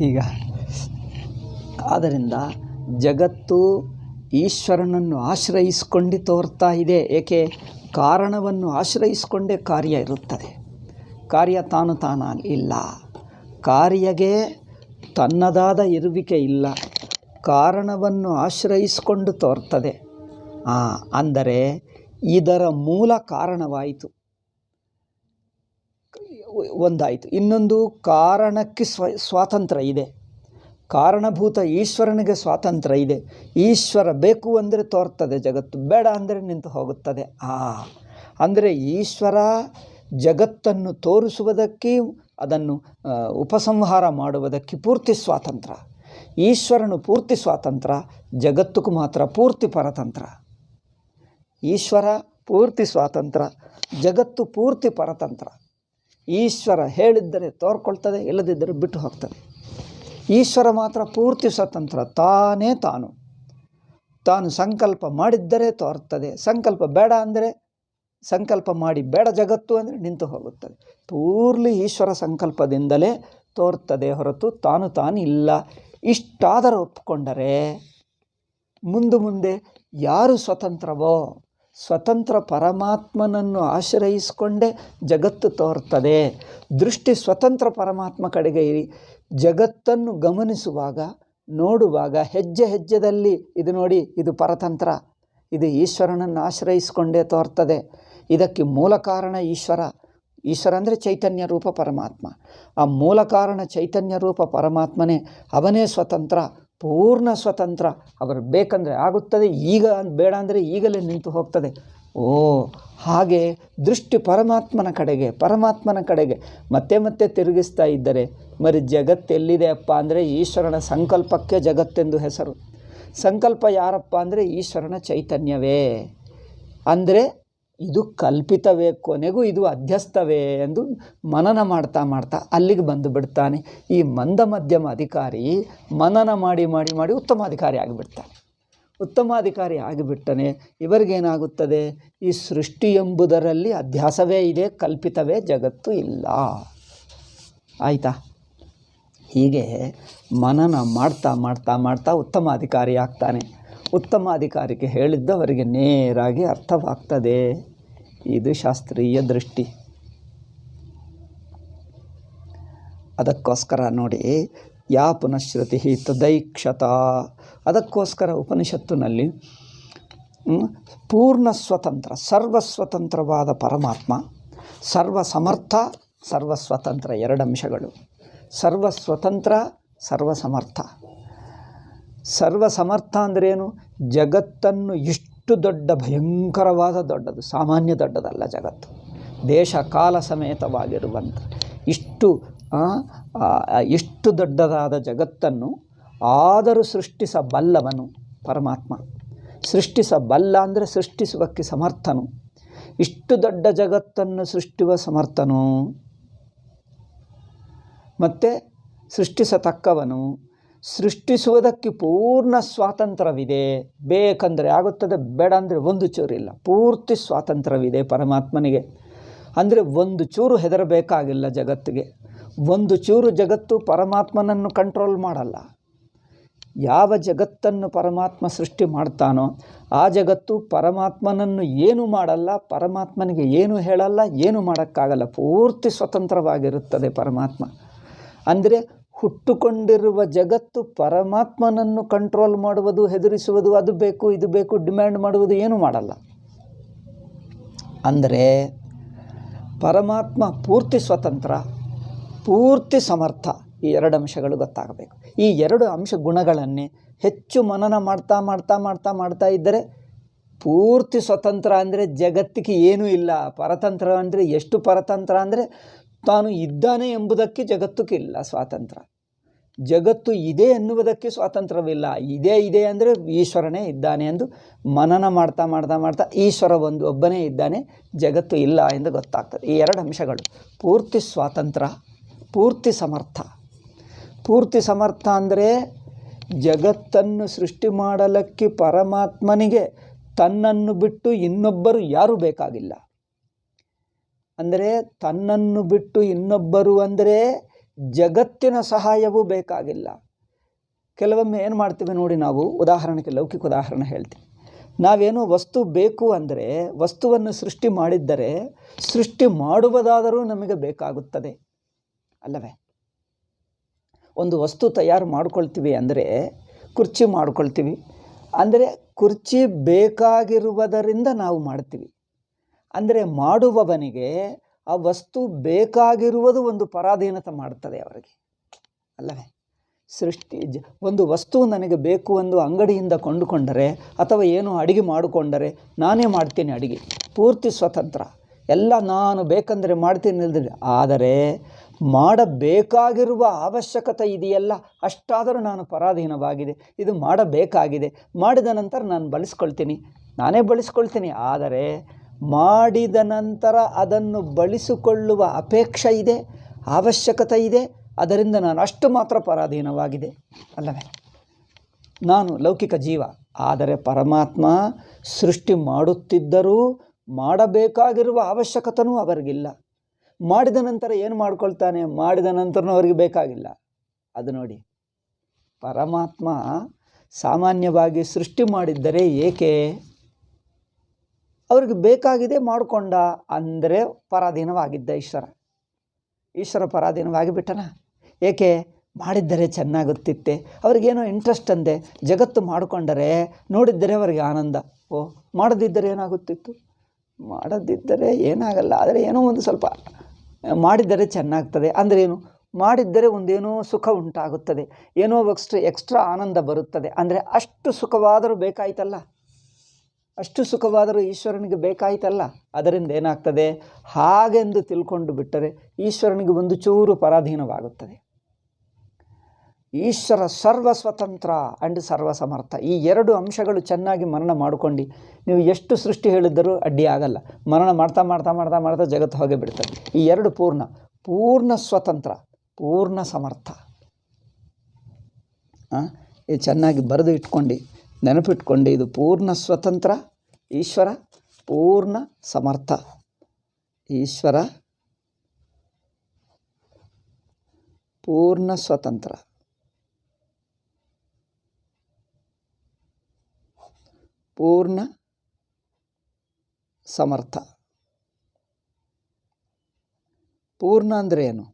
ಈಗ ಆದ್ದರಿಂದ ಜಗತ್ತು ಈಶ್ವರನನ್ನು ಆಶ್ರಯಿಸಿಕೊಂಡು ತೋರ್ತಾ ಇದೆ. ಏಕೆ? ಕಾರಣವನ್ನು ಆಶ್ರಯಿಸಿಕೊಂಡೇ ಕಾರ್ಯ ಇರುತ್ತದೆ. ಕಾರ್ಯ ತಾನು ಇಲ್ಲ. ಕಾರ್ಯಗೆ ತನ್ನದಾದ ಇರುವಿಕೆ ಇಲ್ಲ. ಕಾರಣವನ್ನು ಆಶ್ರಯಿಸಿಕೊಂಡು ತೋರ್ತದೆ. ಅಂದರೆ ಇದರ ಮೂಲ ಕಾರಣವಾಯಿತು, ಒಂದಾಯಿತು. ಇನ್ನೊಂದು, ಕಾರಣಕ್ಕೆ ಸ್ವಾತಂತ್ರ್ಯ ಇದೆ. ಕಾರಣಭೂತ ಈಶ್ವರನಿಗೆ ಸ್ವಾತಂತ್ರ್ಯ ಇದೆ. ಈಶ್ವರ ಬೇಕು ಅಂದರೆ ತೋರ್ತದೆ ಜಗತ್ತು, ಬೇಡ ಅಂದರೆ ನಿಂತು ಹೋಗುತ್ತದೆ. ಅಂದರೆ ಈಶ್ವರ ಜಗತ್ತನ್ನು ತೋರಿಸುವುದಕ್ಕೆ, ಅದನ್ನು ಉಪಸಂಹಾರ ಮಾಡುವುದಕ್ಕೆ ಪೂರ್ತಿ ಸ್ವಾತಂತ್ರ್ಯ. ಈಶ್ವರನು ಪೂರ್ತಿ ಸ್ವಾತಂತ್ರ್ಯ, ಜಗತ್ತಕ್ಕೂ ಮಾತ್ರ ಪೂರ್ತಿ ಪರತಂತ್ರ. ಈಶ್ವರ ಪೂರ್ತಿ ಸ್ವಾತಂತ್ರ್ಯ, ಜಗತ್ತು ಪೂರ್ತಿ ಪರತಂತ್ರ. ಈಶ್ವರ ಹೇಳಿದ್ದರೆ ತೋರ್ಕೊಳ್ತದೆ, ಇಲ್ಲದಿದ್ದರೆ ಬಿಟ್ಟು ಹೋಗ್ತದೆ. ಈಶ್ವರ ಮಾತ್ರ ಪೂರ್ತಿ ಸ್ವತಂತ್ರ. ತಾನು ಸಂಕಲ್ಪ ಮಾಡಿದ್ದರೆ ತೋರ್ತದೆ, ಸಂಕಲ್ಪ ಬೇಡ ಅಂದರೆ, ಸಂಕಲ್ಪ ಮಾಡಿ ಬೇಡ ಜಗತ್ತು ಅಂದರೆ ನಿಂತು ಹೋಗುತ್ತದೆ. ಪೂರ್ತಿ ಈಶ್ವರ ಸಂಕಲ್ಪದಿಂದಲೇ ತೋರ್ತದೆ ಹೊರತು ತಾನು ಇಲ್ಲ. ಇಷ್ಟಾದರೂ ಒಪ್ಪಿಕೊಂಡರೆ ಮುಂದೆ ಯಾರು ಸ್ವತಂತ್ರವೋ, ಸ್ವತಂತ್ರ ಪರಮಾತ್ಮನನ್ನು ಆಶ್ರಯಿಸಿಕೊಂಡೇ ಜಗತ್ತು ತೋರ್ತದೆ. ದೃಷ್ಟಿ ಸ್ವತಂತ್ರ ಪರಮಾತ್ಮ ಕಡೆಗೆ ಇರಿ. ಜಗತ್ತನ್ನು ಗಮನಿಸುವಾಗ, ನೋಡುವಾಗ ಹೆಜ್ಜೆ ಹೆಜ್ಜೆದಲ್ಲಿ ಇದು ನೋಡಿ, ಇದು ಪರತಂತ್ರ, ಇದು ಈಶ್ವರನನ್ನು ಆಶ್ರಯಿಸಿಕೊಂಡೇ ತೋರ್ತದೆ. ಇದಕ್ಕೆ ಮೂಲ ಕಾರಣ ಈಶ್ವರ. ಈಶ್ವರ ಅಂದರೆ ಚೈತನ್ಯ ರೂಪ ಪರಮಾತ್ಮ. ಆ ಮೂಲ ಕಾರಣ ಚೈತನ್ಯ ರೂಪ ಪರಮಾತ್ಮನೇ, ಅವನೇ ಸ್ವತಂತ್ರ, ಪೂರ್ಣ ಸ್ವತಂತ್ರ. ಅವರು ಬೇಕಂದರೆ ಆಗುತ್ತದೆ, ಈಗ ಬೇಡ ಅಂದರೆ ಈಗಲೇ ನಿಂತು ಹೋಗ್ತದೆ. ಹಾಗೆ ದೃಷ್ಟಿ ಪರಮಾತ್ಮನ ಕಡೆಗೆ ಮತ್ತೆ ತಿರುಗಿಸ್ತಾ ಇದ್ದರೆ మరి ಜಗತ್ತೆಲ್ಲಿದೆ ಅಪ್ಪ ಅಂದರೆ ಈಶ್ವರನ ಸಂಕಲ್ಪಕ್ಕೆ ಜಗತ್ತೆಂದು ಹೆಸರು. ಸಂಕಲ್ಪ ಯಾರಪ್ಪ ಅಂದರೆ ಈಶ್ವರನ ಚೈತನ್ಯವೇ. ಅಂದರೆ ಇದು ಕಲ್ಪಿತವೇ, ಕೊನೆಗೂ ಇದು ಅಧ್ಯಸ್ಥವೇ ಎಂದು ಮನನ ಮಾಡ್ತಾ ಅಲ್ಲಿಗೆ ಬಂದು ಬಿಡ್ತಾನೆ. ಈ ಮಂದ ಮಧ್ಯಮ ಅಧಿಕಾರಿ ಮನನ ಮಾಡಿ ಉತ್ತಮಾಧಿಕಾರಿ ಆಗಿಬಿಡ್ತಾನೆ. ಉತ್ತಮಾಧಿಕಾರಿ ಆಗಿಬಿಟ್ಟನೆ ಇವರಿಗೇನಾಗುತ್ತದೆ? ಈ ಸೃಷ್ಟಿ ಎಂಬುದರಲ್ಲಿ ಅಧ್ಯಾಸವೇ ಇದೆ, ಕಲ್ಪಿತವೇ ಜಗತ್ತು ಇಲ್ಲ. ಆಯಿತಾ? ಹೀಗೆ ಮನನ ಮಾಡ್ತಾ ಉತ್ತಮಾಧಿಕಾರಿ ಆಗ್ತಾನೆ. ಉತ್ತಮಾಧಿಕಾರಿಗೆ ಹೇಳಿದ್ದವರಿಗೆ ನೇರಾಗಿ ಅರ್ಥವಾಗ್ತದೆ. ಇದು ಶಾಸ್ತ್ರೀಯ ದೃಷ್ಟಿ. ಅದಕ್ಕೋಸ್ಕರ ನೋಡಿ, ಯಾ ಪುನಃಶ್ರುತಿ ತದೈಕ್ಷತ. ಅದಕ್ಕೋಸ್ಕರ ಉಪನಿಷತ್ತಿನಲ್ಲಿ ಪೂರ್ಣ ಸ್ವತಂತ್ರ, ಸರ್ವಸ್ವತಂತ್ರವಾದ ಪರಮಾತ್ಮ, ಸರ್ವಸಮರ್ಥ, ಸರ್ವಸ್ವತಂತ್ರ, ಎರಡು ಅಂಶಗಳು. ಸರ್ವಸ್ವತಂತ್ರ, ಸರ್ವಸಮರ್ಥ. ಸರ್ವಸಮರ್ಥ ಅಂದ್ರೇನು? ಜಗತ್ತನ್ನು ಇಷ್ಟು ದೊಡ್ಡ, ಭಯಂಕರವಾದ ದೊಡ್ಡದು, ಸಾಮಾನ್ಯ ದೊಡ್ಡದಲ್ಲ ಜಗತ್ತು. ದೇಶ ಕಾಲ ಸಮೇತವಾಗಿರುವಂಥ ಇಷ್ಟು ದೊಡ್ಡದಾದ ಜಗತ್ತನ್ನು ಆದರೂ ಸೃಷ್ಟಿಸಬಲ್ಲವನು ಪರಮಾತ್ಮ. ಸೃಷ್ಟಿಸಬಲ್ಲ ಅಂದರೆ ಸೃಷ್ಟಿಸುವಕ್ಕೆ ಸಮರ್ಥನು. ಇಷ್ಟು ದೊಡ್ಡ ಜಗತ್ತನ್ನು ಸೃಷ್ಟಿಸುವ ಸಮರ್ಥನು, ಮತ್ತು ಸೃಷ್ಟಿಸತಕ್ಕವನು. ಸೃಷ್ಟಿಸುವುದಕ್ಕೆ ಪೂರ್ಣ ಸ್ವಾತಂತ್ರ್ಯವಿದೆ. ಬೇಕಂದರೆ ಆಗುತ್ತದೆ, ಬೇಡ ಅಂದರೆ ಒಂದು ಚೂರಿಲ್ಲ. ಪೂರ್ತಿ ಸ್ವಾತಂತ್ರ್ಯವಿದೆ ಪರಮಾತ್ಮನಿಗೆ. ಅಂದರೆ ಒಂದು ಚೂರು ಹೆದರಬೇಕಾಗಿಲ್ಲ ಜಗತ್ತಿಗೆ. ಒಂದು ಚೂರು ಜಗತ್ತು ಪರಮಾತ್ಮನನ್ನು ಕಂಟ್ರೋಲ್ ಮಾಡಲ್ಲ. ಯಾವ ಜಗತ್ತನ್ನು ಪರಮಾತ್ಮ ಸೃಷ್ಟಿ ಮಾಡ್ತಾನೋ ಆ ಜಗತ್ತು ಪರಮಾತ್ಮನನ್ನು ಏನು ಮಾಡಲ್ಲ, ಪರಮಾತ್ಮನಿಗೆ ಏನು ಹೇಳಲ್ಲ, ಏನು ಮಾಡೋಕ್ಕಾಗಲ್ಲ. ಪೂರ್ತಿ ಸ್ವತಂತ್ರವಾಗಿರುತ್ತದೆ ಪರಮಾತ್ಮ. ಅಂದರೆ ಹುಟ್ಟುಕೊಂಡಿರುವ ಜಗತ್ತು ಪರಮಾತ್ಮನನ್ನು ಕಂಟ್ರೋಲ್ ಮಾಡುವುದು, ಹೆದರಿಸುವುದು, ಅದು ಬೇಕು ಇದು ಬೇಕು ಡಿಮ್ಯಾಂಡ್ ಮಾಡುವುದು ಏನೂ ಮಾಡಲ್ಲ. ಅಂದರೆ ಪರಮಾತ್ಮ ಪೂರ್ತಿ ಸ್ವತಂತ್ರ, ಪೂರ್ತಿ ಸಮರ್ಥ. ಈ ಎರಡು ಅಂಶಗಳು ಗೊತ್ತಾಗಬೇಕು. ಈ ಎರಡು ಅಂಶ ಗುಣಗಳನ್ನೇ ಹೆಚ್ಚು ಮನನ ಮಾಡ್ತಾ ಇದ್ದರೆ, ಪೂರ್ತಿ ಸ್ವತಂತ್ರ ಅಂದರೆ ಜಗತ್ತಿಗೆ ಏನೂ ಇಲ್ಲ. ಪರತಂತ್ರ ಅಂದರೆ ಎಷ್ಟು ಪರತಂತ್ರ ಅಂದರೆ ತಾನು ಇದ್ದಾನೆ ಎಂಬುದಕ್ಕೆ ಜಗತ್ತಿಗಿಲ್ಲ ಸ್ವಾತಂತ್ರ್ಯ. ಜಗತ್ತು ಇದೆ ಎನ್ನುವುದಕ್ಕೆ ಸ್ವಾತಂತ್ರ್ಯವಿಲ್ಲ. ಇದೆ ಅಂದರೆ ಈಶ್ವರನೇ ಇದ್ದಾನೆ ಎಂದು ಮನನ ಮಾಡ್ತಾ ಈಶ್ವರ ಒಬ್ಬನೇ ಇದ್ದಾನೆ, ಜಗತ್ತು ಇಲ್ಲ ಎಂದು ಗೊತ್ತಾಗ್ತದೆ. ಈ ಎರಡು ಅಂಶಗಳು, ಪೂರ್ತಿ ಸ್ವಾತಂತ್ರ್ಯ, ಪೂರ್ತಿ ಸಮರ್ಥ. ಪೂರ್ತಿ ಸಮರ್ಥ ಅಂದರೆ ಜಗತ್ತನ್ನು ಸೃಷ್ಟಿ ಮಾಡಲಿಕ್ಕೆ ಪರಮಾತ್ಮನಿಗೆ ತನ್ನನ್ನು ಬಿಟ್ಟು ಇನ್ನೊಬ್ಬರು ಯಾರೂ ಬೇಕಾಗಿಲ್ಲ. ಅಂದರೆ ತನ್ನನ್ನು ಬಿಟ್ಟು ಇನ್ನೊಬ್ಬರು ಅಂದರೆ ಜಗತ್ತಿನ ಸಹಾಯವೂ ಬೇಕಾಗಿಲ್ಲ. ಕೆಲವೊಮ್ಮೆ ಏನು ಮಾಡ್ತೀವಿ ನೋಡಿ, ನಾವು ಉದಾಹರಣೆಗೆ ಲೌಕಿಕ ಉದಾಹರಣೆ ಹೇಳ್ತೀವಿ. ನಾವೇನೋ ವಸ್ತು ಬೇಕು ಅಂದರೆ ವಸ್ತುವನ್ನು ಸೃಷ್ಟಿ ಮಾಡಿದ್ದರೆ ಸೃಷ್ಟಿ ಮಾಡುವುದಾದರೂ ನಮಗೆ ಬೇಕಾಗುತ್ತದೆ ಅಲ್ಲವೇ? ಒಂದು ವಸ್ತು ತಯಾರು ಮಾಡ್ಕೊಳ್ತೀವಿ ಅಂದರೆ ಕುರ್ಚಿ ಮಾಡ್ಕೊಳ್ತೀವಿ ಅಂದರೆ ಕುರ್ಚಿ ಬೇಕಾಗಿರುವುದರಿಂದ ನಾವು ಮಾಡ್ತೀವಿ. ಅಂದರೆ ಮಾಡುವವನಿಗೆ ಆ ವಸ್ತು ಬೇಕಾಗಿರುವುದು ಒಂದು ಪರಾಧೀನತೆ ಮಾಡ್ತದೆ ಅವರಿಗೆ ಅಲ್ಲವೇ? ಒಂದು ವಸ್ತು ನನಗೆ ಬೇಕು ಎಂದು ಅಂಗಡಿಯಿಂದ ಕೊಂಡುಕೊಂಡರೆ ಅಥವಾ ಏನೋ ಅಡಿಗೆ ಮಾಡಿಕೊಂಡರೆ ನಾನೇ ಮಾಡ್ತೀನಿ ಅಡಿಗೆ, ಪೂರ್ತಿ ಸ್ವತಂತ್ರ, ಎಲ್ಲ ನಾನು ಬೇಕಂದರೆ ಮಾಡ್ತೀನಿ ಇಲ್ದಿಲ್ಲ. ಆದರೆ ಮಾಡಬೇಕಾಗಿರುವ ಅವಶ್ಯಕತೆ ಇದೆಯಲ್ಲ, ಅಷ್ಟಾದರೂ ನಾನು ಪರಾಧೀನವಾಗಿದೆ, ಇದು ಮಾಡಬೇಕಾಗಿದೆ, ಮಾಡಿದ ನಂತರ ನಾನು ಬಳಸ್ಕೊಳ್ತೀನಿ, ನಾನೇ ಬಳಸ್ಕೊಳ್ತೀನಿ. ಆದರೆ ಮಾಡಿದ ನಂತರ ಅದನ್ನು ಬಳಸಿಕೊಳ್ಳುವ ಅಪೇಕ್ಷೆ ಇದೆ, ಅವಶ್ಯಕತೆ ಇದೆ, ಅದರಿಂದ ನಾನು ಅಷ್ಟು ಮಾತ್ರ ಪರಾಧೀನವಾಗಿದೆ ಅಲ್ಲವೇ? ನಾನು ಲೌಕಿಕ ಜೀವ. ಆದರೆ ಪರಮಾತ್ಮ ಸೃಷ್ಟಿ ಮಾಡುತ್ತಿದ್ದರೂ ಮಾಡಬೇಕಾಗಿರುವ ಅವಶ್ಯಕತೆಯೂ ಅವರಿಗಿಲ್ಲ. ಮಾಡಿದ ನಂತರ ಏನು ಮಾಡ್ಕೊಳ್ತಾನೆ? ಮಾಡಿದ ನಂತರನೂ ಅವರಿಗೆ ಬೇಕಾಗಿಲ್ಲ. ಅದು ನೋಡಿ, ಪರಮಾತ್ಮ ಸಾಮಾನ್ಯವಾಗಿ ಸೃಷ್ಟಿ ಮಾಡಿದ್ದರೆ ಏಕೆ? ಅವ್ರಿಗೆ ಬೇಕಾಗಿದೆ ಮಾಡಿಕೊಂಡ ಅಂದರೆ ಪರಾಧೀನವಾಗಿದ್ದ ಈಶ್ವರ ಪರಾಧೀನವಾಗಿ ಬಿಟ್ಟನ. ಏಕೆ? ಮಾಡಿದ್ದರೆ ಚೆನ್ನಾಗುತ್ತಿತ್ತೆ, ಅವ್ರಿಗೇನೋ ಇಂಟ್ರೆಸ್ಟ್ ಅಂದೆ, ಜಗತ್ತು ಮಾಡಿಕೊಂಡರೆ ನೋಡಿದ್ದರೆ ಅವರಿಗೆ ಆನಂದ. ಮಾಡದಿದ್ದರೆ ಏನಾಗುತ್ತಿತ್ತು? ಮಾಡದಿದ್ದರೆ ಏನಾಗಲ್ಲ, ಆದರೆ ಏನೋ ಒಂದು ಸ್ವಲ್ಪ ಮಾಡಿದ್ದರೆ ಚೆನ್ನಾಗ್ತದೆ ಅಂದರೆ ಏನು? ಮಾಡಿದ್ದರೆ ಒಂದೇನೋ ಸುಖ ಉಂಟಾಗುತ್ತದೆ, ಏನೋ ಎಕ್ಸ್ಟ್ರಾ ಆನಂದ ಬರುತ್ತದೆ. ಅಂದರೆ ಅಷ್ಟು ಸುಖವಾದರೂ ಬೇಕಾಯ್ತಲ್ಲ, ಅಷ್ಟು ಸುಖವಾದರೂ ಈಶ್ವರನಿಗೆ ಬೇಕಾಯ್ತಲ್ಲ. ಅದರಿಂದ ಏನಾಗ್ತದೆ? ಹಾಗೆಂದು ತಿಳ್ಕೊಂಡು ಬಿಟ್ಟರೆ ಈಶ್ವರನಿಗೆ ಒಂದು ಚೂರು ಪರಾಧೀನವಾಗುತ್ತದೆ. ಈಶ್ವರ ಸರ್ವ ಸ್ವತಂತ್ರ ಆ್ಯಂಡ್ ಸರ್ವ ಸಮರ್ಥ. ಈ ಎರಡು ಅಂಶಗಳು ಚೆನ್ನಾಗಿ ಮನನ ಮಾಡಿಕೊಂಡು ನೀವು ಎಷ್ಟು ಸೃಷ್ಟಿ ಹೇಳಿದ್ದರೂ ಅಡ್ಡಿ ಆಗಲ್ಲ. ಮನನ ಮಾಡ್ತಾ ಮಾಡ್ತಾ ಮಾಡ್ತಾ ಮಾಡ್ತಾ ಜಗತ್ತು ಹೋಗೇ ಬಿಡ್ತದೆ. ಈ ಎರಡು ಪೂರ್ಣ ಸ್ವತಂತ್ರ, ಪೂರ್ಣ ಸಮರ್ಥ. ಇದು ಚೆನ್ನಾಗಿ ಬರೆದು ಇಟ್ಕೊಂಡು ನೆನಪಿಟ್ಕೊಂಡು, ಇದು ಪೂರ್ಣ ಸ್ವತಂತ್ರ ಈಶ್ವರ, ಪೂರ್ಣ ಸಮರ್ಥ ಈಶ್ವರ, ಪೂರ್ಣ ಸ್ವತಂತ್ರ, ಪೂರ್ಣ ಸಮರ್ಥ. ಪೂರ್ಣ ಅಂದರೆ ಏನು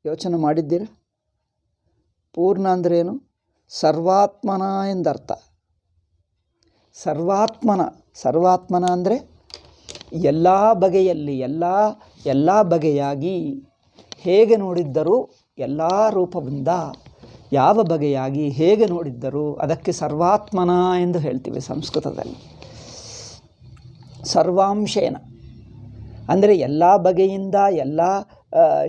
ಯೋಚನೆ ಮಾಡಿದ್ದೀರಾ? ಪೂರ್ಣ ಅಂದರೆ ಏನು? ಸರ್ವಾತ್ಮನ ಎಂದರ್ಥ. ಸರ್ವಾತ್ಮನ ಅಂದರೆ ಎಲ್ಲ ಬಗೆಯಲ್ಲಿ, ಎಲ್ಲ ಬಗೆಯಾಗಿ, ಹೇಗೆ ನೋಡಿದ್ದರೂ ಎಲ್ಲ ರೂಪದಿಂದ, ಯಾವ ಬಗೆಯಾಗಿ ಹೇಗೆ ನೋಡಿದ್ದರೂ ಅದಕ್ಕೆ ಸರ್ವಾತ್ಮನ ಎಂದು ಹೇಳ್ತೀವಿ ಸಂಸ್ಕೃತದಲ್ಲಿ. ಸರ್ವಾಂಶೇನ ಅಂದರೆ ಎಲ್ಲ ಬಗೆಯಿಂದ, ಎಲ್ಲ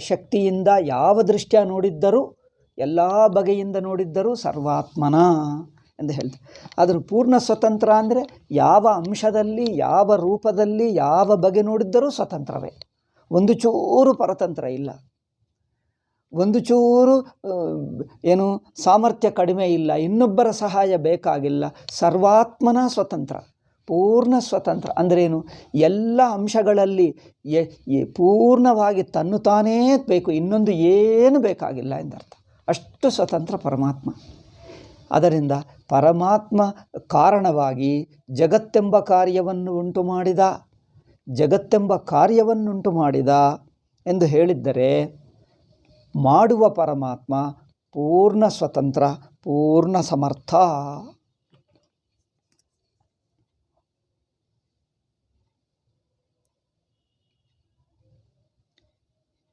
ಶಕ್ತಿಯಿಂದ, ಯಾವ ದೃಷ್ಟಿಯ ನೋಡಿದ್ದರೂ, ಎಲ್ಲ ಬಗೆಯಿಂದ ನೋಡಿದ್ದರೂ ಸರ್ವಾತ್ಮನ ಎಂದು ಹೇಳ್ತೀವಿ. ಅದನ್ನು ಪೂರ್ಣ ಸ್ವತಂತ್ರ ಅಂದರೆ ಯಾವ ಅಂಶದಲ್ಲಿ, ಯಾವ ರೂಪದಲ್ಲಿ, ಯಾವ ಬಗೆ ನೋಡಿದ್ದರೂ ಸ್ವತಂತ್ರವೇ, ಒಂದು ಚೂರು ಪರತಂತ್ರ ಇಲ್ಲ, ಒಂದು ಚೂರು ಏನು ಸಾಮರ್ಥ್ಯ ಕಡಿಮೆ ಇಲ್ಲ, ಇನ್ನೊಬ್ಬರ ಸಹಾಯ ಬೇಕಾಗಿಲ್ಲ. ಸರ್ವಾತ್ಮನ ಸ್ವತಂತ್ರ, ಪೂರ್ಣ ಸ್ವತಂತ್ರ ಅಂದ್ರೇನು? ಎಲ್ಲ ಅಂಶಗಳಲ್ಲಿ ಪೂರ್ಣವಾಗಿ ತನ್ನು ತಾನೇ ಬೇಕು, ಇನ್ನೊಂದು ಏನು ಬೇಕಾಗಿಲ್ಲ ಎಂದರ್ಥ. ಅಷ್ಟು ಸ್ವತಂತ್ರ ಪರಮಾತ್ಮ. ಅದರಿಂದ ಪರಮಾತ್ಮ ಕಾರಣವಾಗಿ ಜಗತ್ತೆಂಬ ಕಾರ್ಯವನ್ನುಂಟು ಮಾಡಿದ ಎಂದು ಹೇಳಿದ್ದರೆ, ಮಾಡುವ ಪರಮಾತ್ಮ ಪೂರ್ಣ ಸ್ವತಂತ್ರ, ಪೂರ್ಣ ಸಮರ್ಥ.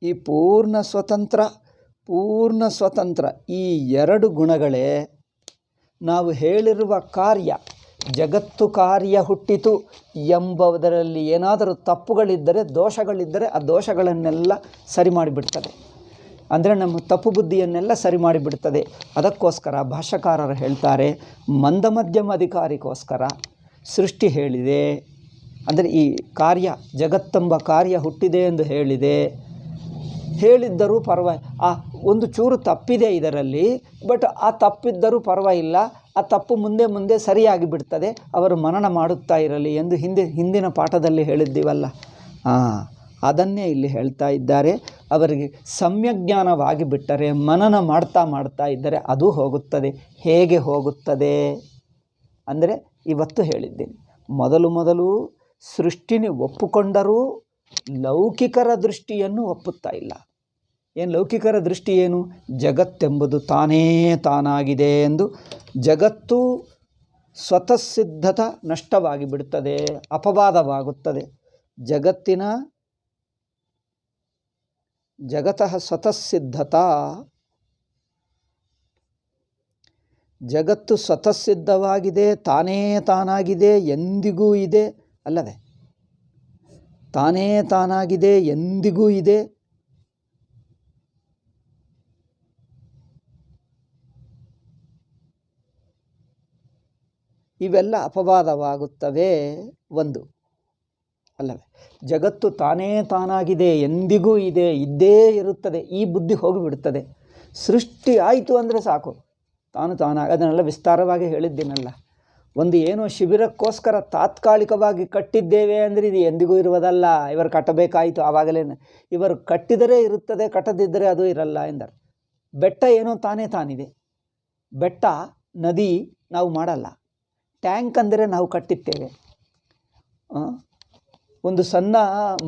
ಈ ಪೂರ್ಣ ಸ್ವತಂತ್ರ ಈ ಎರಡು ಗುಣಗಳೇ ನಾವು ಹೇಳಿರುವ ಕಾರ್ಯ. ಜಗತ್ತು ಕಾರ್ಯ ಹುಟ್ಟಿತು ಎಂಬುದರಲ್ಲಿ ಏನಾದರೂ ತಪ್ಪುಗಳಿದ್ದರೆ, ದೋಷಗಳಿದ್ದರೆ ಆ ದೋಷಗಳನ್ನೆಲ್ಲ ಸರಿ ಮಾಡಿಬಿಡ್ತದೆ. ಅಂದರೆ ನಮ್ಮ ತಪ್ಪು ಬುದ್ಧಿಯನ್ನೆಲ್ಲ ಸರಿ ಮಾಡಿಬಿಡ್ತದೆ. ಅದಕ್ಕೋಸ್ಕರ ಭಾಷ್ಯಕಾರರು ಹೇಳ್ತಾರೆ, ಮಂದ ಮಧ್ಯಮ ಅಧಿಕಾರಿಗೋಸ್ಕರ ಸೃಷ್ಟಿ ಹೇಳಿದೆ. ಅಂದರೆ ಈ ಕಾರ್ಯ, ಜಗತ್ತೆಂಬ ಕಾರ್ಯ ಹುಟ್ಟಿದೆ ಎಂದು ಹೇಳಿದ್ದರೂ ಪರವಾಗಿಲ್ಲ. ಒಂದು ಚೂರು ತಪ್ಪಿದೆ ಇದರಲ್ಲಿ, ಬಟ್ ಆ ತಪ್ಪಿದ್ದರೂ ಪರವಾಗಿಲ್ಲ, ಆ ತಪ್ಪು ಮುಂದೆ ಸರಿಯಾಗಿ ಬಿಡ್ತದೆ, ಅವರು ಮನನ ಮಾಡುತ್ತಾ ಇರಲಿ ಎಂದು ಹಿಂದಿನ ಪಾಠದಲ್ಲಿ ಹೇಳಿದ್ದೀವಲ್ಲ. ಅದನ್ನೇ ಇಲ್ಲಿ ಹೇಳ್ತಾ ಇದ್ದಾರೆ. ಅವರಿಗೆ ಸಮ್ಯಜ್ಞಾನವಾಗಿ ಬಿಟ್ಟರೆ, ಮನನ ಮಾಡ್ತಾ ಮಾಡ್ತಾ ಇದ್ದರೆ ಅದು ಹೋಗುತ್ತದೆ. ಹೇಗೆ ಹೋಗುತ್ತದೆ ಅಂದರೆ ಇವತ್ತು ಹೇಳಿದ್ದೀನಿ. ಮೊದಲು ಸೃಷ್ಟಿನಿ ಒಪ್ಪುಕೊಂಡರೂ ಲೌಕಿಕರ ದೃಷ್ಟಿಯನ್ನು ಒಪ್ಪುತ್ತಾ ಇಲ್ಲ. ಏನು ಲೌಕಿಕರ ದೃಷ್ಟಿ ಏನು? ಜಗತ್ತೆಂಬುದು ತಾನೇ ತಾನಾಗಿದೆ ಎಂದು ಜಗತ್ತು ಸ್ವತಃಸಿದ್ಧತ ನಷ್ಟವಾಗಿ ಬಿಡುತ್ತದೆ, ಅಪವಾದವಾಗುತ್ತದೆ. ಜಗತಃ ಸ್ವತಃಸಿದ್ಧತಾ, ಜಗತ್ತು ಸ್ವತಃಸಿದ್ಧವಾಗಿದೆ, ತಾನೇ ತಾನಾಗಿದೆ, ಎಂದಿಗೂ ಇದೆ ಅಲ್ಲವೇ? ತಾನೇ ತಾನಾಗಿದೆ, ಎಂದಿಗೂ ಇದೆ. ಇವೆಲ್ಲ ಅಪವಾದವಾಗುತ್ತವೆ ಒಂದು ಅಲ್ಲವೇ? ಜಗತ್ತು ತಾನೇ ತಾನಾಗಿದೆ, ಎಂದಿಗೂ ಇದೆ, ಇದ್ದೇ ಇರುತ್ತದೆ, ಈ ಬುದ್ಧಿ ಹೋಗಿಬಿಡುತ್ತದೆ. ಸೃಷ್ಟಿ ಆಯಿತು ಅಂದರೆ ಸಾಕು, ತಾನಾಗಿ. ಅದನ್ನೆಲ್ಲ ವಿಸ್ತಾರವಾಗಿ ಹೇಳಿದ್ದೀನಲ್ಲ. ಒಂದು ಏನೋ ಶಿಬಿರಕ್ಕೋಸ್ಕರ ತಾತ್ಕಾಲಿಕವಾಗಿ ಕಟ್ಟಿದ್ದೇವೆ ಅಂದರೆ ಇದು ಎಂದಿಗೂ ಇರುವುದಲ್ಲ. ಇವರು ಕಟ್ಟಬೇಕಾಯಿತು ಆವಾಗಲೇ. ಇವರು ಕಟ್ಟಿದರೆ ಇರುತ್ತದೆ, ಕಟ್ಟದಿದ್ದರೆ ಅದು ಇರಲ್ಲ ಎಂದರು. ಬೆಟ್ಟ ಏನೋ ತಾನಿದೆ. ಬೆಟ್ಟ ನದಿ ನಾವು ಮಾಡಲ್ಲ. ಟ್ಯಾಂಕ್ ಅಂದರೆ ನಾವು ಕಟ್ಟಿರ್ತೇವೆ. ಒಂದು ಸಣ್ಣ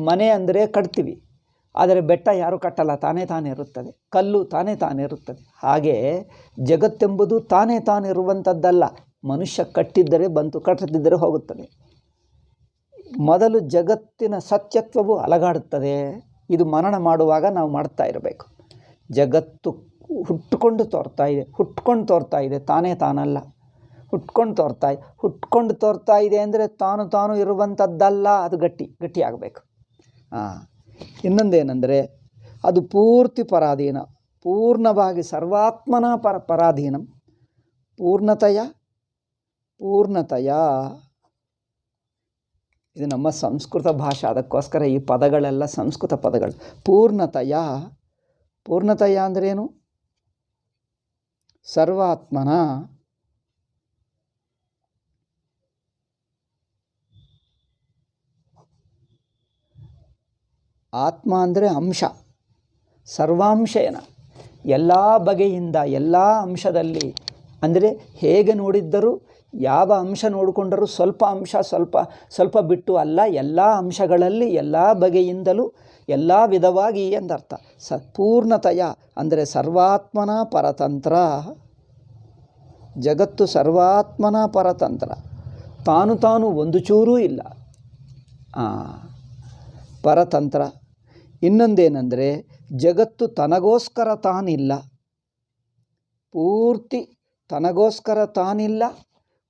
ಮನೆ ಅಂದರೆ ಕಟ್ತೀವಿ, ಆದರೆ ಬೆಟ್ಟ ಯಾರು ಕಟ್ಟಲ್ಲ, ತಾನೇ ಇರುತ್ತದೆ. ಕಲ್ಲು ತಾನೇ ಇರುತ್ತದೆ. ಹಾಗೆ ಜಗತ್ತೆಂಬುದು ತಾನೇ ಇರುವಂಥದ್ದಲ್ಲ. ಮನುಷ್ಯ ಕಟ್ಟಿದ್ದರೆ ಬಂತು, ಕಟ್ಟದಿದ್ದರೆ ಹೋಗುತ್ತದೆ. ಮೊದಲು ಜಗತ್ತಿನ ಸತ್ಯತ್ವವು ಅಲಗಾಡುತ್ತದೆ. ಇದು ಮನನ ಮಾಡುವಾಗ ನಾವು ಮಾಡ್ತಾ ಇರಬೇಕು. ಜಗತ್ತು ಹುಟ್ಟುಕೊಂಡು ತೋರ್ತಾ ಇದೆ, ತಾನೇ ತಾನಲ್ಲ. ಹುಟ್ಕೊಂಡು ತೋರ್ತಾ ಇದೆ ಅಂದರೆ ತಾನು ಇರುವಂಥದ್ದಲ್ಲ. ಅದು ಗಟ್ಟಿಯಾಗಬೇಕು. ಇನ್ನೊಂದೇನೆಂದರೆ ಅದು ಪೂರ್ತಿ ಪರಾಧೀನ, ಪೂರ್ಣವಾಗಿ ಸರ್ವಾತ್ಮನ ಪರಾಧೀನಂ. ಪೂರ್ಣತೆಯ ಇದು ನಮ್ಮ ಸಂಸ್ಕೃತ ಭಾಷೆ, ಅದಕ್ಕೋಸ್ಕರ ಈ ಪದಗಳೆಲ್ಲ ಸಂಸ್ಕೃತ ಪದಗಳು. ಪೂರ್ಣತೆಯ ಅಂದ್ರೇನು? ಸರ್ವಾತ್ಮನ ಆತ್ಮ ಅಂದರೆ ಅಂಶ, ಸರ್ವಾಂಶೇನ, ಎಲ್ಲ ಬಗೆಯಿಂದ, ಎಲ್ಲ ಅಂಶದಲ್ಲಿ. ಅಂದರೆ ಹೇಗೆ ನೋಡಿದ್ದರೂ, ಯಾವ ಅಂಶ ನೋಡಿಕೊಂಡರೂ ಸ್ವಲ್ಪ ಅಂಶ ಸ್ವಲ್ಪ ಬಿಟ್ಟು ಅಲ್ಲ, ಎಲ್ಲ ಅಂಶಗಳಲ್ಲಿ ಎಲ್ಲ ಬಗೆಯಿಂದಲೂ ಎಲ್ಲ ವಿಧವಾಗಿ ಎಂದರ್ಥ. ಪೂರ್ಣತೆಯ ಅಂದರೆ ಸರ್ವಾತ್ಮನ ಪರತಂತ್ರ. ಜಗತ್ತು ಸರ್ವಾತ್ಮನ ಪರತಂತ್ರ, ತಾನು ಒಂದು ಚೂರೂ ಇಲ್ಲ, ಪರತಂತ್ರ. ಇನ್ನೊಂದೇನೆಂದರೆ ಜಗತ್ತು ತನಗೋಸ್ಕರ ತಾನಿಲ್ಲ, ಪೂರ್ತಿ ತನಗೋಸ್ಕರ ತಾನಿಲ್ಲ.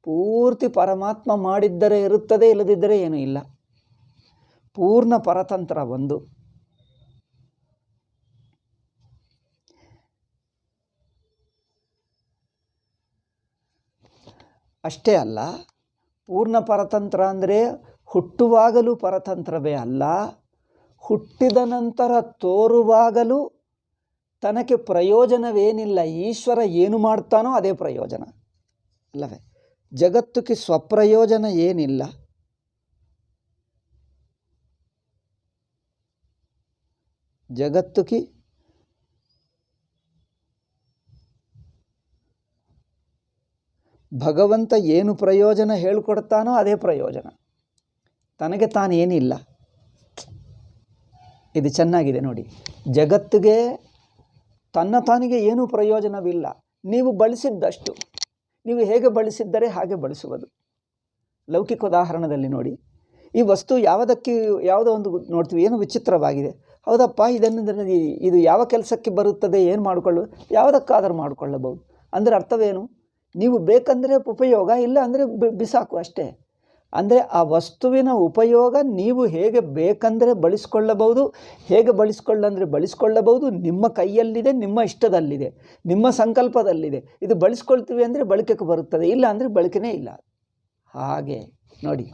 ಪೂರ್ತಿ ಪರಮಾತ್ಮ ಮಾಡಿದ್ದರೆ ಇರುತ್ತದೆ, ಇಲ್ಲದಿದ್ದರೆ ಏನೂ ಇಲ್ಲ. ಪೂರ್ಣ ಪರತಂತ್ರ ಒಂದು. ಅಷ್ಟೇ ಅಲ್ಲ, ಪೂರ್ಣ ಪರತಂತ್ರ ಅಂದರೆ ಹುಟ್ಟುವಾಗಲೂ ಪರತಂತ್ರವೇ ಅಲ್ಲ, ಹುಟ್ಟಿದ ನಂತರ ತೋರುವಾಗಲೂ ತನಗೆ ಪ್ರಯೋಜನವೇನಿಲ್ಲ. ಈಶ್ವರ ಏನು ಮಾಡ್ತಾನೋ ಅದೇ ಪ್ರಯೋಜನ ಅಲ್ಲವೇ? ಜಗತ್ತುಕ್ಕೆ ಸ್ವಪ್ರಯೋಜನ ಏನಿಲ್ಲ. ಜಗತ್ತುಕ್ಕೆ ಭಗವಂತ ಏನು ಪ್ರಯೋಜನ ಹೇಳಿಕೊಡ್ತಾನೋ ಅದೇ ಪ್ರಯೋಜನ, ತನಗೆ ತಾನೇನಿಲ್ಲ. ಇದು ಚೆನ್ನಾಗಿದೆ ನೋಡಿ. ಜಗತ್ತಿಗೆ ತಾನಿಗೆ ಏನೂ ಪ್ರಯೋಜನವಿಲ್ಲ. ನೀವು ಬಳಸಿದ್ದಷ್ಟು, ನೀವು ಹೇಗೆ ಬಳಸಿದ್ದರೆ ಹಾಗೆ ಬಳಸುವುದು. ಲೌಕಿಕ ಉದಾಹರಣೆಯಲ್ಲಿ ನೋಡಿ, ಈ ವಸ್ತು ಯಾವುದೋ ಒಂದು ನೋಡ್ತೀವಿ, ಏನು ವಿಚಿತ್ರವಾಗಿದೆ. ಹೌದಪ್ಪ, ಇದು ಯಾವ ಕೆಲಸಕ್ಕೆ ಬರುತ್ತದೆ, ಏನು ಮಾಡಿಕೊಳ್ಳುವುದು, ಯಾವುದಕ್ಕಾದರೂ ಮಾಡಿಕೊಳ್ಳಬಹುದು. ಅಂದರೆ ಅರ್ಥವೇನು? ನೀವು ಬೇಕಂದರೆ ಉಪಯೋಗ, ಇಲ್ಲ ಅಂದರೆ ಬಿಸಾಕು ಅಷ್ಟೇ. ಅಂದರೆ ಆ ವಸ್ತುವಿನ ಉಪಯೋಗ ನೀವು ಹೇಗೆ ಬೇಕಂದರೆ ಬಳಸಿಕೊಳ್ಳಬಹುದು, ಹೇಗೆ ಬಳಸಿಕೊಳ್ಳಬಹುದು. ನಿಮ್ಮ ಕೈಯಲ್ಲಿದೆ, ನಿಮ್ಮ ಇಷ್ಟದಲ್ಲಿದೆ, ನಿಮ್ಮ ಸಂಕಲ್ಪದಲ್ಲಿದೆ. ಇದು ಬಳಸ್ಕೊಳ್ತೀವಿ ಅಂದರೆ ಬಳಕೆಗೆ ಬರುತ್ತದೆ, ಇಲ್ಲ ಅಂದರೆ ಬಳಕೆನೇ ಇಲ್ಲ. ಹಾಗೆ ನೋಡಿ,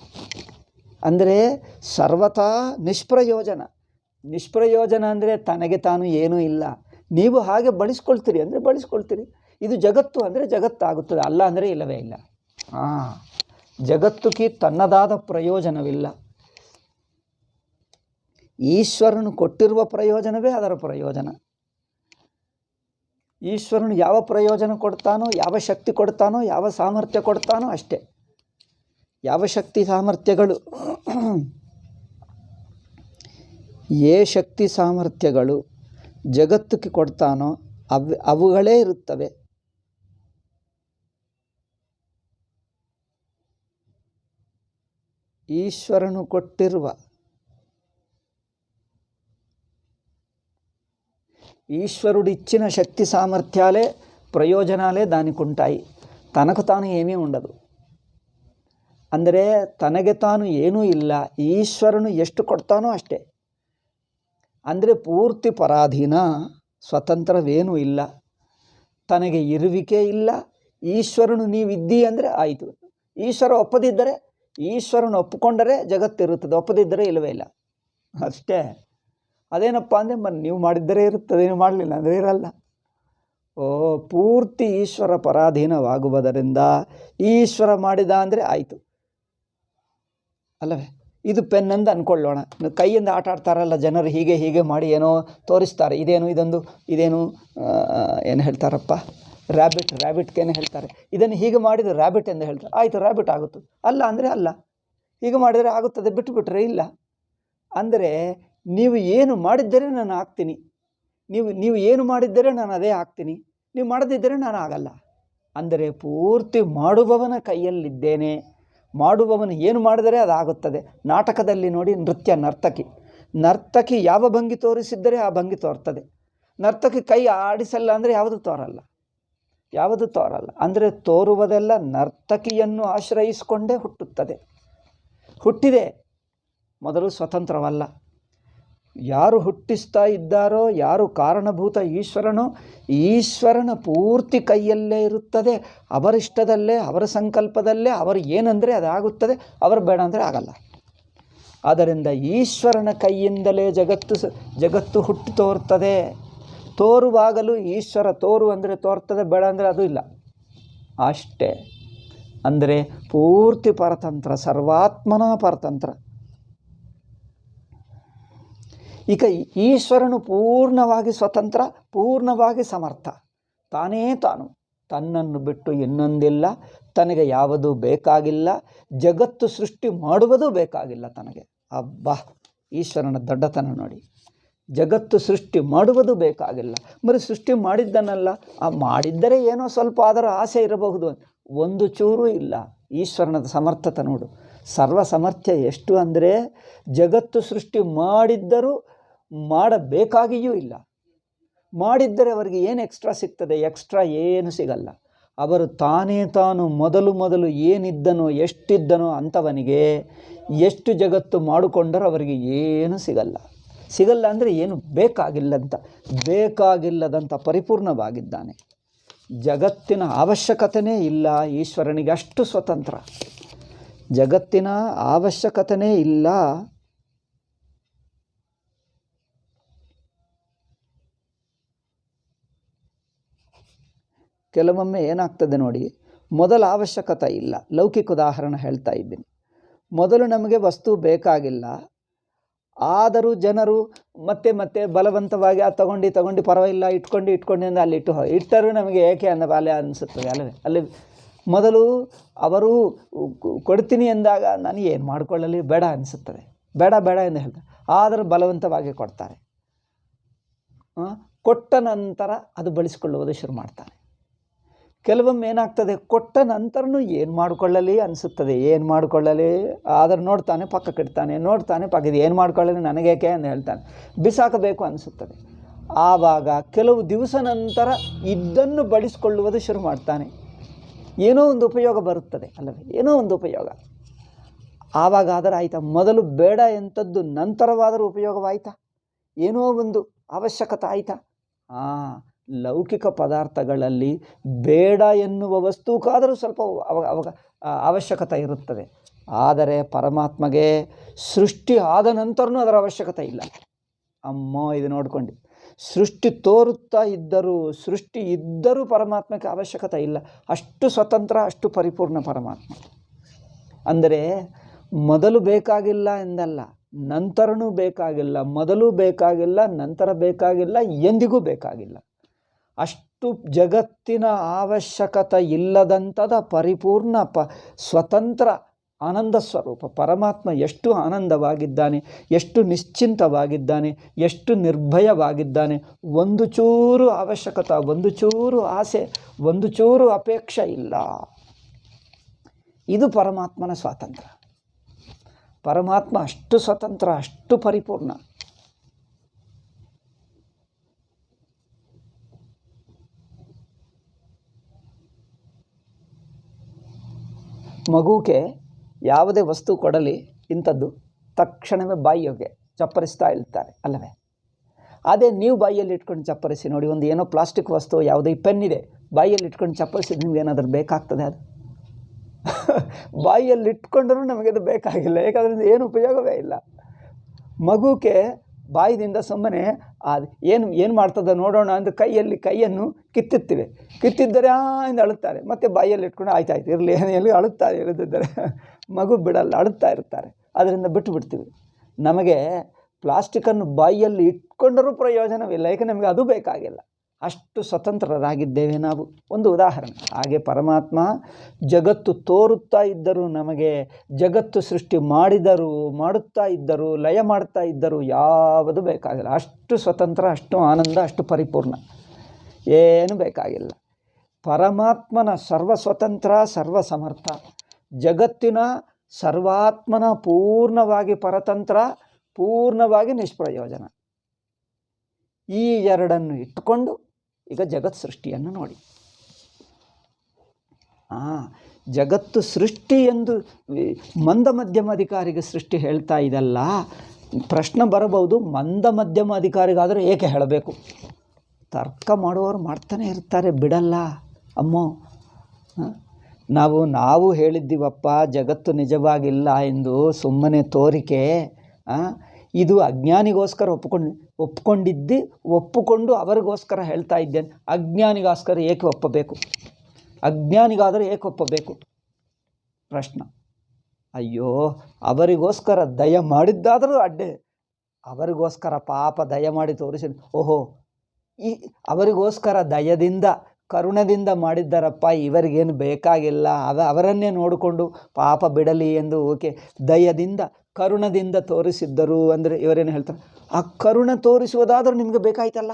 ಅಂದರೆ ಸರ್ವತಾ ನಿಷ್ಪ್ರಯೋಜನ ಅಂದರೆ ತನಗೆ ತಾನು ಏನೂ ಇಲ್ಲ. ನೀವು ಹಾಗೆ ಬಳಸ್ಕೊಳ್ತೀರಿ ಅಂದರೆ ಬಳಸ್ಕೊಳ್ತೀರಿ. ಇದು ಜಗತ್ತು ಅಂದರೆ ಜಗತ್ತಾಗುತ್ತದೆ, ಅಲ್ಲ ಅಂದರೆ ಇಲ್ಲವೇ ಇಲ್ಲ. ಜಗತ್ತುಕ್ಕೆ ತನ್ನದಾದ ಪ್ರಯೋಜನವಿಲ್ಲ. ಈಶ್ವರನು ಕೊಟ್ಟಿರುವ ಪ್ರಯೋಜನವೇ ಅದರ ಪ್ರಯೋಜನ. ಈಶ್ವರನು ಯಾವ ಪ್ರಯೋಜನ ಕೊಡ್ತಾನೋ, ಯಾವ ಶಕ್ತಿ ಕೊಡ್ತಾನೋ, ಯಾವ ಸಾಮರ್ಥ್ಯ ಕೊಡ್ತಾನೋ ಅಷ್ಟೇ. ಯಾವ ಶಕ್ತಿ ಸಾಮರ್ಥ್ಯಗಳು ಶಕ್ತಿ ಸಾಮರ್ಥ್ಯಗಳು ಜಗತ್ತಿಗೆ ಕೊಡ್ತಾನೋ ಅವುಗಳೇ ಇರುತ್ತವೆ. ಈಶ್ವರನು ಕೊಟ್ಟಿರುವ ఈశ్వరుడు ఇచ్చిన శక్తి సామర్థ్యాలే ప్రయోజనాలే దానికి ఉంటాయి. తనకు తాను ఏమీ ఉండదు. ಅಂದರೆ ತನಗೆ ತಾನು ಏನೂ ಇಲ್ಲ, ಈಶ್ವರನು ಎಷ್ಟು ಕೊಡ್ತಾನೋ ಅಷ್ಟೇ. ಅಂದರೆ ಪೂರ್ತಿ ಪರಾಧೀನ, ಸ್ವತಂತ್ರವೇನೂ ಇಲ್ಲ, ತನಗೆ ಇರುವಿಕೆ ಇಲ್ಲ. ಈಶ್ವರನು ನೀವಿದ್ದೀ ಅಂದರೆ ಆಯಿತು. ಈಶ್ವರ ಒಪ್ಪದಿದ್ದರೆ, ಈಶ್ವರನು ಒಪ್ಪಿಕೊಂಡರೆ ಜಗತ್ತಿರುತ್ತದೆ, ಒಪ್ಪದಿದ್ದರೆ ಇಲ್ಲವೇ ಇಲ್ಲ, ಅಷ್ಟೇ. ಅದೇನಪ್ಪ ಅಂದರೆ ನೀವು ಮಾಡಿದ್ದರೆ ಇರುತ್ತದೆ, ನೀವು ಮಾಡಲಿಲ್ಲ ಅಂದರೆ ಇರಲ್ಲ. ಪೂರ್ತಿ ಈಶ್ವರ ಪರಾಧೀನವಾಗುವುದರಿಂದ ಈಶ್ವರ ಮಾಡಿದ ಅಂದರೆ ಆಯಿತು ಅಲ್ಲವೇ. ಇದು ಪೆನ್ ಅಂತ ಅಂದ್ಕೊಳ್ಳೋಣ. ಕೈಯಿಂದ ಆಟ ಆಡ್ತಾರಲ್ಲ ಜನರು, ಹೀಗೆ ಹೀಗೆ ಮಾಡಿ ಏನೋ ತೋರಿಸ್ತಾರೆ. ಇದೇನು ಏನು ಹೇಳ್ತಾರಪ್ಪ, ರ್ಯಾಬಿಟ್ಗೇನು ಹೇಳ್ತಾರೆ. ಇದನ್ನು ಹೀಗೆ ಮಾಡಿದರೆ ರ್ಯಾಬಿಟ್ ಎಂದು ಹೇಳ್ತಾರೆ. ಆಯಿತು, ರ್ಯಾಬಿಟ್ ಆಗುತ್ತೆ. ಅಲ್ಲ ಅಂದರೆ ಅಲ್ಲ, ಹೀಗೆ ಮಾಡಿದರೆ ಆಗುತ್ತದೆ, ಬಿಟ್ಟುಬಿಟ್ರೆ ಇಲ್ಲ. ಅಂದರೆ ನೀವು ಏನು ಮಾಡಿದ್ದರೆ ನಾನು ಆಗ್ತೀನಿ, ನೀವು ಏನು ಮಾಡಿದ್ದರೆ ನಾನು ಅದೇ ಆಗ್ತೀನಿ, ನೀವು ಮಾಡದಿದ್ದರೆ ನಾನು ಆಗಲ್ಲ. ಅಂದರೆ ಪೂರ್ತಿ ಮಾಡುವವನ ಕೈಯಲ್ಲಿದ್ದೇನೆ. ಮಾಡುವವನು ಏನು ಮಾಡಿದರೆ ಅದಾಗುತ್ತದೆ. ನಾಟಕದಲ್ಲಿ ನೋಡಿ, ನರ್ತಕಿ ಯಾವ ಭಂಗಿ ತೋರಿಸಿದ್ದರೆ ಆ ಭಂಗಿ ತೋರ್ತದೆ. ನರ್ತಕಿ ಕೈ ಆಡಿಸಲ್ಲ ಅಂದರೆ ಯಾವುದು ತೋರಲ್ಲ. ಅಂದರೆ ತೋರುವುದೆಲ್ಲ ನರ್ತಕಿಯನ್ನು ಆಶ್ರಯಿಸಿಕೊಂಡೇ ಹುಟ್ಟಿದೆ. ಮೊದಲು ಸ್ವತಂತ್ರವಲ್ಲ. ಯಾರು ಹುಟ್ಟಿಸ್ತಾ ಇದ್ದಾರೋ, ಯಾರು ಕಾರಣಭೂತ ಈಶ್ವರನ ಪೂರ್ತಿ ಕೈಯಲ್ಲೇ ಇರುತ್ತದೆ. ಅವರಿಷ್ಟದಲ್ಲೇ, ಅವರ ಸಂಕಲ್ಪದಲ್ಲೇ, ಅವರು ಏನಂದರೆ ಅದಾಗುತ್ತದೆ, ಅವರು ಬೇಡ ಅಂದರೆ ಆಗಲ್ಲ. ಆದ್ದರಿಂದ ಈಶ್ವರನ ಕೈಯಿಂದಲೇ ಜಗತ್ತು ಹುಟ್ಟಿ ತೋರ್ತದೆ. ತೋರುವಾಗಲೂ ಈಶ್ವರ ತೋರು ಅಂದರೆ ತೋರ್ತದೆ, ಬೇಡ ಅಂದರೆ ಅದು ಇಲ್ಲ, ಅಷ್ಟೇ. ಅಂದರೆ ಪೂರ್ತಿ ಪರತಂತ್ರ, ಸರ್ವಾತ್ಮನ ಪರತಂತ್ರ. ಈಗ ಈಶ್ವರನು ಪೂರ್ಣವಾಗಿ ಸ್ವತಂತ್ರ, ಪೂರ್ಣವಾಗಿ ಸಮರ್ಥ. ತನ್ನನ್ನು ಬಿಟ್ಟು ಇನ್ನೊಂದಿಲ್ಲ, ತನಗೆ ಯಾವುದೂ ಬೇಕಾಗಿಲ್ಲ, ಜಗತ್ತು ಸೃಷ್ಟಿ ಮಾಡುವುದೂ ಬೇಕಾಗಿಲ್ಲ ತನಗೆ. ಅಬ್ಬಾ, ಈಶ್ವರನ ದೊಡ್ಡತನ ನೋಡಿ. ಜಗತ್ತು ಸೃಷ್ಟಿ ಮಾಡುವುದು ಬೇಕಾಗಿಲ್ಲ. ಬರೀ ಸೃಷ್ಟಿ ಮಾಡಿದ್ದನಲ್ಲ, ಮಾಡಿದ್ದರೆ ಏನೋ ಸ್ವಲ್ಪ ಅದರ ಆಸೆ ಇರಬಹುದು, ಒಂದು ಚೂರು ಇಲ್ಲ. ಈಶ್ವರನ ಸಮರ್ಥತೆ ನೋಡು. ಸರ್ವ ಸಮರ್ಥ್ಯ ಎಷ್ಟು ಅಂದರೆ, ಜಗತ್ತು ಸೃಷ್ಟಿ ಮಾಡಿದ್ದರೂ ಮಾಡಬೇಕಾಗಿಯೂ ಇಲ್ಲ. ಮಾಡಿದ್ದರೆ ಅವರಿಗೆ ಏನು ಎಕ್ಸ್ಟ್ರಾ ಸಿಗ್ತದೆ? ಎಕ್ಸ್ಟ್ರಾ ಏನು ಸಿಗಲ್ಲ. ಅವರು ತಾನು ಮೊದಲು ಏನಿದ್ದನೋ, ಎಷ್ಟಿದ್ದನೋ ಅಂಥವನಿಗೆ ಎಷ್ಟು ಜಗತ್ತು ಮಾಡಿಕೊಂಡರೂ ಅವರಿಗೆ ಏನು ಸಿಗಲ್ಲ ಅಂದರೆ ಏನು ಬೇಕಾಗಿಲ್ಲದಂಥ ಪರಿಪೂರ್ಣವಾಗಿದ್ದಾನೆ. ಜಗತ್ತಿನ ಅವಶ್ಯಕತೆಯೇ ಇಲ್ಲ ಈಶ್ವರನಿಗೆ, ಅಷ್ಟು ಸ್ವತಂತ್ರ. ಜಗತ್ತಿನ ಅವಶ್ಯಕತೆಯೇ ಇಲ್ಲ. ಕೆಲವೊಮ್ಮೆ ಏನಾಗ್ತದೆ ನೋಡಿ, ಮೊದಲ ಅವಶ್ಯಕತೆ ಇಲ್ಲ. ಲೌಕಿಕ ಉದಾಹರಣೆ ಹೇಳ್ತಾ ಇದ್ದೀನಿ. ಮೊದಲು ನಮಗೆ ವಸ್ತು ಬೇಕಾಗಿಲ್ಲ, ಆದರೂ ಜನರು ಮತ್ತೆ ಬಲವಂತವಾಗಿ ಅದು ತಗೊಂಡು ಪರವಾಗಿಲ್ಲ, ಇಟ್ಕೊಂಡು ಅಂದರೆ ಅಲ್ಲಿ ಇಟ್ಟರೂ ನಮಗೆ ಏಕೆ ಅಲೆ ಅನಿಸುತ್ತದೆ ಅಲ್ಲವೇ. ಅಲ್ಲಿ ಮೊದಲು ಅವರು ಕೊಡ್ತೀನಿ ಎಂದಾಗ ನಾನು ಏನು ಮಾಡಿಕೊಳ್ಳಲಿ, ಬೇಡ ಅನಿಸುತ್ತದೆ. ಬೇಡ ಎಂದು ಹೇಳ್ತಾರೆ, ಆದರೂ ಬಲವಂತವಾಗಿ ಕೊಡ್ತಾರೆ. ಕೊಟ್ಟ ನಂತರ ಅದು ಬಳಸಿಕೊಳ್ಳುವುದು ಶುರು ಮಾಡ್ತಾರೆ. ಕೆಲವೊಮ್ಮೆ ಏನಾಗ್ತದೆ, ಕೊಟ್ಟ ನಂತರನೂ ಏನು ಮಾಡಿಕೊಳ್ಳಲಿ ಅನಿಸುತ್ತದೆ. ಏನು ಮಾಡಿಕೊಳ್ಳಲಿ, ಆದರೆ ನೋಡ್ತಾನೆ ಪಕ್ಕಕ್ಕಿಡ್ತಾನೆ, ಇದು ಏನು ಮಾಡಿಕೊಳ್ಳಲಿ ನನಗೇಕೆ ಅಂತ ಹೇಳ್ತಾನೆ, ಬಿಸಾಕಬೇಕು ಅನಿಸುತ್ತದೆ. ಆವಾಗ ಕೆಲವು ದಿವಸ ನಂತರ ಇದನ್ನು ಬಳಸಿಕೊಳ್ಳುವುದು ಶುರು ಮಾಡ್ತಾನೆ. ಏನೋ ಒಂದು ಉಪಯೋಗ ಬರುತ್ತದೆ ಅಲ್ಲವೇ, ಏನೋ ಒಂದು ಉಪಯೋಗ. ಆವಾಗ ಆದರೆ ಆಯಿತಾ, ಮೊದಲು ಬೇಡ ಎಂಥದ್ದು ನಂತರವಾದರೂ ಉಪಯೋಗವಾಯಿತಾ, ಏನೋ ಒಂದು ಅವಶ್ಯಕತೆ ಆಯಿತಾ. ಲೌಕಿಕ ಪದಾರ್ಥಗಳಲ್ಲಿ ಬೇಡ ಎನ್ನುವ ವಸ್ತುಕ್ಕಾದರೂ ಸ್ವಲ್ಪ ಅವಶ್ಯಕತೆ ಇರುತ್ತದೆ. ಆದರೆ ಪರಮಾತ್ಮಗೆ ಸೃಷ್ಟಿ ಆದ ನಂತರನೂ ಅದರ ಅವಶ್ಯಕತೆ ಇಲ್ಲ. ಇದು ನೋಡ್ಕೊಂಡು, ಸೃಷ್ಟಿ ತೋರುತ್ತಾ ಇದ್ದರೂ ಪರಮಾತ್ಮಕ್ಕೆ ಅವಶ್ಯಕತೆ ಇಲ್ಲ. ಅಷ್ಟು ಸ್ವತಂತ್ರ, ಅಷ್ಟು ಪರಿಪೂರ್ಣ ಪರಮಾತ್ಮ. ಅಂದರೆ ಮೊದಲು ಬೇಕಾಗಿಲ್ಲ ಎಂದಲ್ಲ, ನಂತರನೂ ಬೇಕಾಗಿಲ್ಲ, ಮೊದಲು ಬೇಕಾಗಿಲ್ಲ, ನಂತರ ಬೇಕಾಗಿಲ್ಲ, ಎಂದಿಗೂ ಬೇಕಾಗಿಲ್ಲ. ಅಷ್ಟು ಜಗತ್ತಿನ ಅವಶ್ಯಕತೆ ಇಲ್ಲದಂಥದ ಪರಿಪೂರ್ಣ ಸ್ವತಂತ್ರ ಆನಂದ ಸ್ವರೂಪ ಪರಮಾತ್ಮ. ಎಷ್ಟು ಆನಂದವಾಗಿದ್ದಾನೆ, ಎಷ್ಟು ನಿಶ್ಚಿಂತವಾಗಿದ್ದಾನೆ, ಎಷ್ಟು ನಿರ್ಭಯವಾಗಿದ್ದಾನೆ. ಒಂದು ಚೂರು ಅವಶ್ಯಕತೆ, ಒಂದು ಚೂರು ಆಸೆ, ಒಂದು ಚೂರು ಅಪೇಕ್ಷೆ ಇಲ್ಲ. ಇದು ಪರಮಾತ್ಮನ ಸ್ವಾತಂತ್ರ್ಯ. ಪರಮಾತ್ಮ ಅಷ್ಟು ಸ್ವತಂತ್ರ, ಅಷ್ಟು ಪರಿಪೂರ್ಣ. ಮಗುಗೆ ಯಾವುದೇ ವಸ್ತು ಕೊಡಲಿ, ಇಂಥದ್ದು ತಕ್ಷಣವೇ ಬಾಯಿಗೆ ಚಪ್ಪರಿಸ್ತಾ ಇರ್ತಾರೆ ಅಲ್ಲವೇ? ಅದೇ ನೀವು ಬಾಯಿಯಲ್ಲಿ ಇಟ್ಕೊಂಡು ಚಪ್ಪರಿಸಿ ನೋಡಿ, ಒಂದು ಏನೋ ಪ್ಲಾಸ್ಟಿಕ್ ವಸ್ತು, ಯಾವುದೇ ಪೆನ್ನಿದೆ, ಬಾಯಿಯಲ್ಲಿ ಇಟ್ಕೊಂಡು ಚಪ್ಪರಿಸಿದ್ರೆ ನಿಮ್ಗೆ ಏನಾದರೂ ಬೇಕಾಗ್ತದೆ? ಅದು ಬಾಯಿಯಲ್ಲಿ ಇಟ್ಕೊಂಡ್ರೂ ನಮಗೆ ಅದು ಬೇಕಾಗಿಲ್ಲ, ಯಾಕಂದರೆ ಏನು ಉಪಯೋಗವೇ ಇಲ್ಲ. ಮಗುಗೆ ಬಾಯಿದಿಂದ ಸುಮ್ಮನೆ ಅದು ಏನು ಮಾಡ್ತದೆ ನೋಡೋಣ ಅಂದರೆ ಕೈಯನ್ನು ಕಿತ್ತಿದ್ದರೆ ಎಂದು ಅಳುತ್ತಾರೆ, ಮತ್ತು ಬಾಯಿಯಲ್ಲಿ ಇಟ್ಕೊಂಡು ಆಯ್ತಾಯ್ತು ಇರಲಿ ಎಲ್ಲಿ ಅಳುತ್ತಾರೆ, ಇಳಿದಿದ್ದಾರೆ ಮಗು ಬಿಡಲ್ಲ, ಅಳುತ್ತಾ ಇರ್ತಾರೆ. ಅದರಿಂದ ಬಿಡ್ತೀವಿ. ನಮಗೆ ಪ್ಲಾಸ್ಟಿಕ್ಕನ್ನು ಬಾಯಿಯಲ್ಲಿ ಇಟ್ಕೊಂಡರೂ ಪ್ರಯೋಜನವಿಲ್ಲ, ಏಕೆ ನಮಗೆ ಅದು ಬೇಕಾಗಿಲ್ಲ. ಅಷ್ಟು ಸ್ವತಂತ್ರರಾಗಿದ್ದೇವೆ ನಾವು. ಒಂದು ಉದಾಹರಣೆ. ಹಾಗೆ ಪರಮಾತ್ಮ ಜಗತ್ತು ತೋರುತ್ತಾ ಇದ್ದರೂ, ನಮಗೆ ಜಗತ್ತು ಸೃಷ್ಟಿ ಮಾಡುತ್ತಾ ಇದ್ದರು, ಲಯ ಮಾಡ್ತಾ ಇದ್ದರು, ಯಾವುದು ಬೇಕಾಗಿಲ್ಲ. ಅಷ್ಟು ಸ್ವತಂತ್ರ, ಅಷ್ಟು ಆನಂದ, ಅಷ್ಟು ಪರಿಪೂರ್ಣ, ಏನು ಬೇಕಾಗಿಲ್ಲ. ಪರಮಾತ್ಮನ ಸರ್ವ ಸ್ವತಂತ್ರ, ಸರ್ವ ಸಮರ್ಥ. ಜಗತ್ತಿನ ಸರ್ವಾತ್ಮನ ಪೂರ್ಣವಾಗಿ ಪರತಂತ್ರ, ಪೂರ್ಣವಾಗಿ ನಿಷ್ಪ್ರಯೋಜನ. ಈ ಎರಡನ್ನು ಇಟ್ಟುಕೊಂಡು ಈಗ ಜಗತ್ ಸೃಷ್ಟಿಯನ್ನು ನೋಡಿ. ಜಗತ್ತು ಸೃಷ್ಟಿ ಎಂದು ಮಂದ ಮಧ್ಯಮ ಅಧಿಕಾರಿಗೆ ಸೃಷ್ಟಿ ಹೇಳ್ತಾ ಇದಲ್ಲ. ಪ್ರಶ್ನೆ ಬರಬಹುದು, ಮಂದ ಮಧ್ಯಮ ಅಧಿಕಾರಿಗಾದರೆ ಏಕೆ ಹೇಳಬೇಕು? ತರ್ಕ ಮಾಡುವವರು ಮಾಡ್ತಾನೆ ಇರ್ತಾರೆ, ಬಿಡಲ್ಲ. ಅಮ್ಮೋ, ನಾವು ಹೇಳಿದ್ದೀವಪ್ಪ ಜಗತ್ತು ನಿಜವಾಗಿಲ್ಲ ಎಂದು, ಸುಮ್ಮನೆ ತೋರಿಕೆ. ಇದು ಅಜ್ಞಾನಿಗೋಸ್ಕರ ಒಪ್ಪಿಕೊಂಡು ಅವರಿಗೋಸ್ಕರ ಹೇಳ್ತಾ ಇದ್ದೇನೆ. ಅಜ್ಞಾನಿಗೋಸ್ಕರ ಏಕೆ ಒಪ್ಪಬೇಕು? ಅಜ್ಞಾನಿಗಾದರೆ ಏಕೆ ಒಪ್ಪಬೇಕು? ಪ್ರಶ್ನೆ. ಅಯ್ಯೋ, ಅವರಿಗೋಸ್ಕರ ದಯ ಮಾಡಿದ್ದಾದರೂ ಅಡ್ಡೆ, ಅವರಿಗೋಸ್ಕರ ಪಾಪ ದಯ ಮಾಡಿ ತೋರಿಸಿ, ಓಹೋ ಅವರಿಗೋಸ್ಕರ ದಯದಿಂದ ಕರುಣದಿಂದ ಮಾಡಿದ್ದಾರಪ್ಪ, ಇವರಿಗೇನು ಬೇಕಾಗಿಲ್ಲ, ಅವರನ್ನೇ ನೋಡಿಕೊಂಡು ಪಾಪ ಬಿಡಲಿ ಎಂದು ಓಕೆ ದಯದಿಂದ ಕರುಣದಿಂದ ತೋರಿಸಿದ್ದರು ಅಂದರೆ ಇವರೇನು ಹೇಳ್ತಾರೆ? ಆ ಕರುಣ ತೋರಿಸುವುದಾದರೂ ನಿಮಗೆ ಬೇಕಾಯ್ತಲ್ಲ,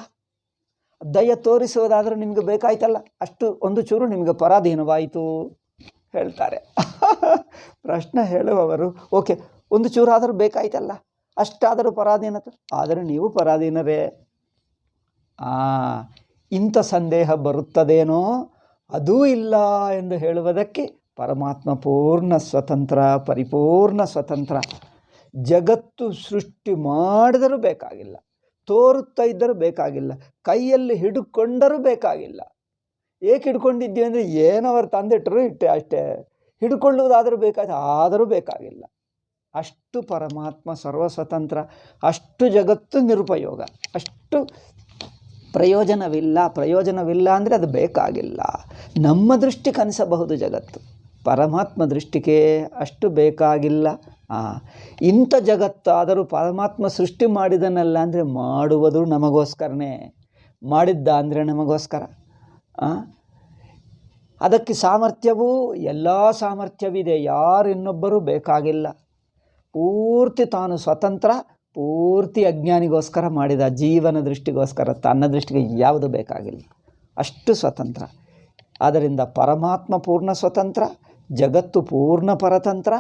ದಯ ತೋರಿಸುವುದಾದರೂ ನಿಮಗೆ ಬೇಕಾಯ್ತಲ್ಲ, ಅಷ್ಟು ಒಂದು ಚೂರು ನಿಮಗೆ ಪರಾಧೀನವಾಯಿತು ಹೇಳ್ತಾರೆ. ಪ್ರಶ್ನೆ ಹೇಳುವವರು, ಓಕೆ ಒಂದು ಚೂರಾದರೂ ಬೇಕಾಯ್ತಲ್ಲ, ಅಷ್ಟಾದರೂ ಪರಾಧೀನತೆ, ಆದರೆ ನೀವು ಪರಾಧೀನರೇ. ಇಂಥ ಸಂದೇಹ ಬರುತ್ತದೇನೋ, ಅದೂ ಇಲ್ಲ ಎಂದು ಹೇಳುವುದಕ್ಕೆ ಪರಮಾತ್ಮ ಪೂರ್ಣ ಸ್ವತಂತ್ರ, ಪರಿಪೂರ್ಣ ಸ್ವತಂತ್ರ. ಜಗತ್ತು ಸೃಷ್ಟಿ ಮಾಡಿದರೂ ಬೇಕಾಗಿಲ್ಲ, ತೋರುತ್ತಾ ಇದ್ದರೂ ಬೇಕಾಗಿಲ್ಲ, ಕೈಯಲ್ಲಿ ಹಿಡ್ಕೊಂಡರೂ ಬೇಕಾಗಿಲ್ಲ. ಏಕೆ ಹಿಡ್ಕೊಂಡಿದ್ದೀವಿ ಅಂದರೆ ಏನೋ ಅವರು ತಂದಿಟ್ಟರು ಇಟ್ಟೆ ಅಷ್ಟೇ. ಹಿಡ್ಕೊಳ್ಳುವುದಾದರೂ ಬೇಕಾಯ್ತು, ಆದರೂ ಬೇಕಾಗಿಲ್ಲ. ಅಷ್ಟು ಪರಮಾತ್ಮ ಸರ್ವ ಸ್ವತಂತ್ರ, ಅಷ್ಟು ಜಗತ್ತು ನಿರುಪಯೋಗ, ಅಷ್ಟು ಪ್ರಯೋಜನವಿಲ್ಲ ಅಂದರೆ ಅದು ಬೇಕಾಗಿಲ್ಲ. ನಮ್ಮ ದೃಷ್ಟಿಗೆ ಅನಿಸಬಹುದು ಜಗತ್ತು, ಪರಮಾತ್ಮ ದೃಷ್ಟಿಗೆ ಅಷ್ಟು ಬೇಕಾಗಿಲ್ಲ. ಇಂಥ ಜಗತ್ತಾದರೂ ಪರಮಾತ್ಮ ಸೃಷ್ಟಿ ಮಾಡಿದನಲ್ಲ ಅಂದರೆ ಮಾಡುವುದು ನಮಗೋಸ್ಕರನೇ, ಮಾಡಿದ್ದ ಅಂದರೆ ನಮಗೋಸ್ಕರ. ಅದಕ್ಕೆ ಸಾಮರ್ಥ್ಯವೂ ಎಲ್ಲ ಸಾಮರ್ಥ್ಯವಿದೆ, ಯಾರು ಇನ್ನೊಬ್ಬರೂ ಬೇಕಾಗಿಲ್ಲ. ಪೂರ್ತಿ ತಾನು ಸ್ವತಂತ್ರ, ಪೂರ್ತಿ ಅಜ್ಞಾನಿಗೋಸ್ಕರ ಮಾಡಿದ, ಜೀವನ ದೃಷ್ಟಿಗೋಸ್ಕರ, ತನ್ನ ದೃಷ್ಟಿಗೆ ಯಾವುದು ಬೇಕಾಗಿಲ್ಲ, ಅಷ್ಟು ಸ್ವತಂತ್ರ. ಆದ್ದರಿಂದ ಪರಮಾತ್ಮ ಪೂರ್ಣ ಸ್ವತಂತ್ರ, ಜಗತ್ತು ಪೂರ್ಣ ಪರತಂತ್ರ.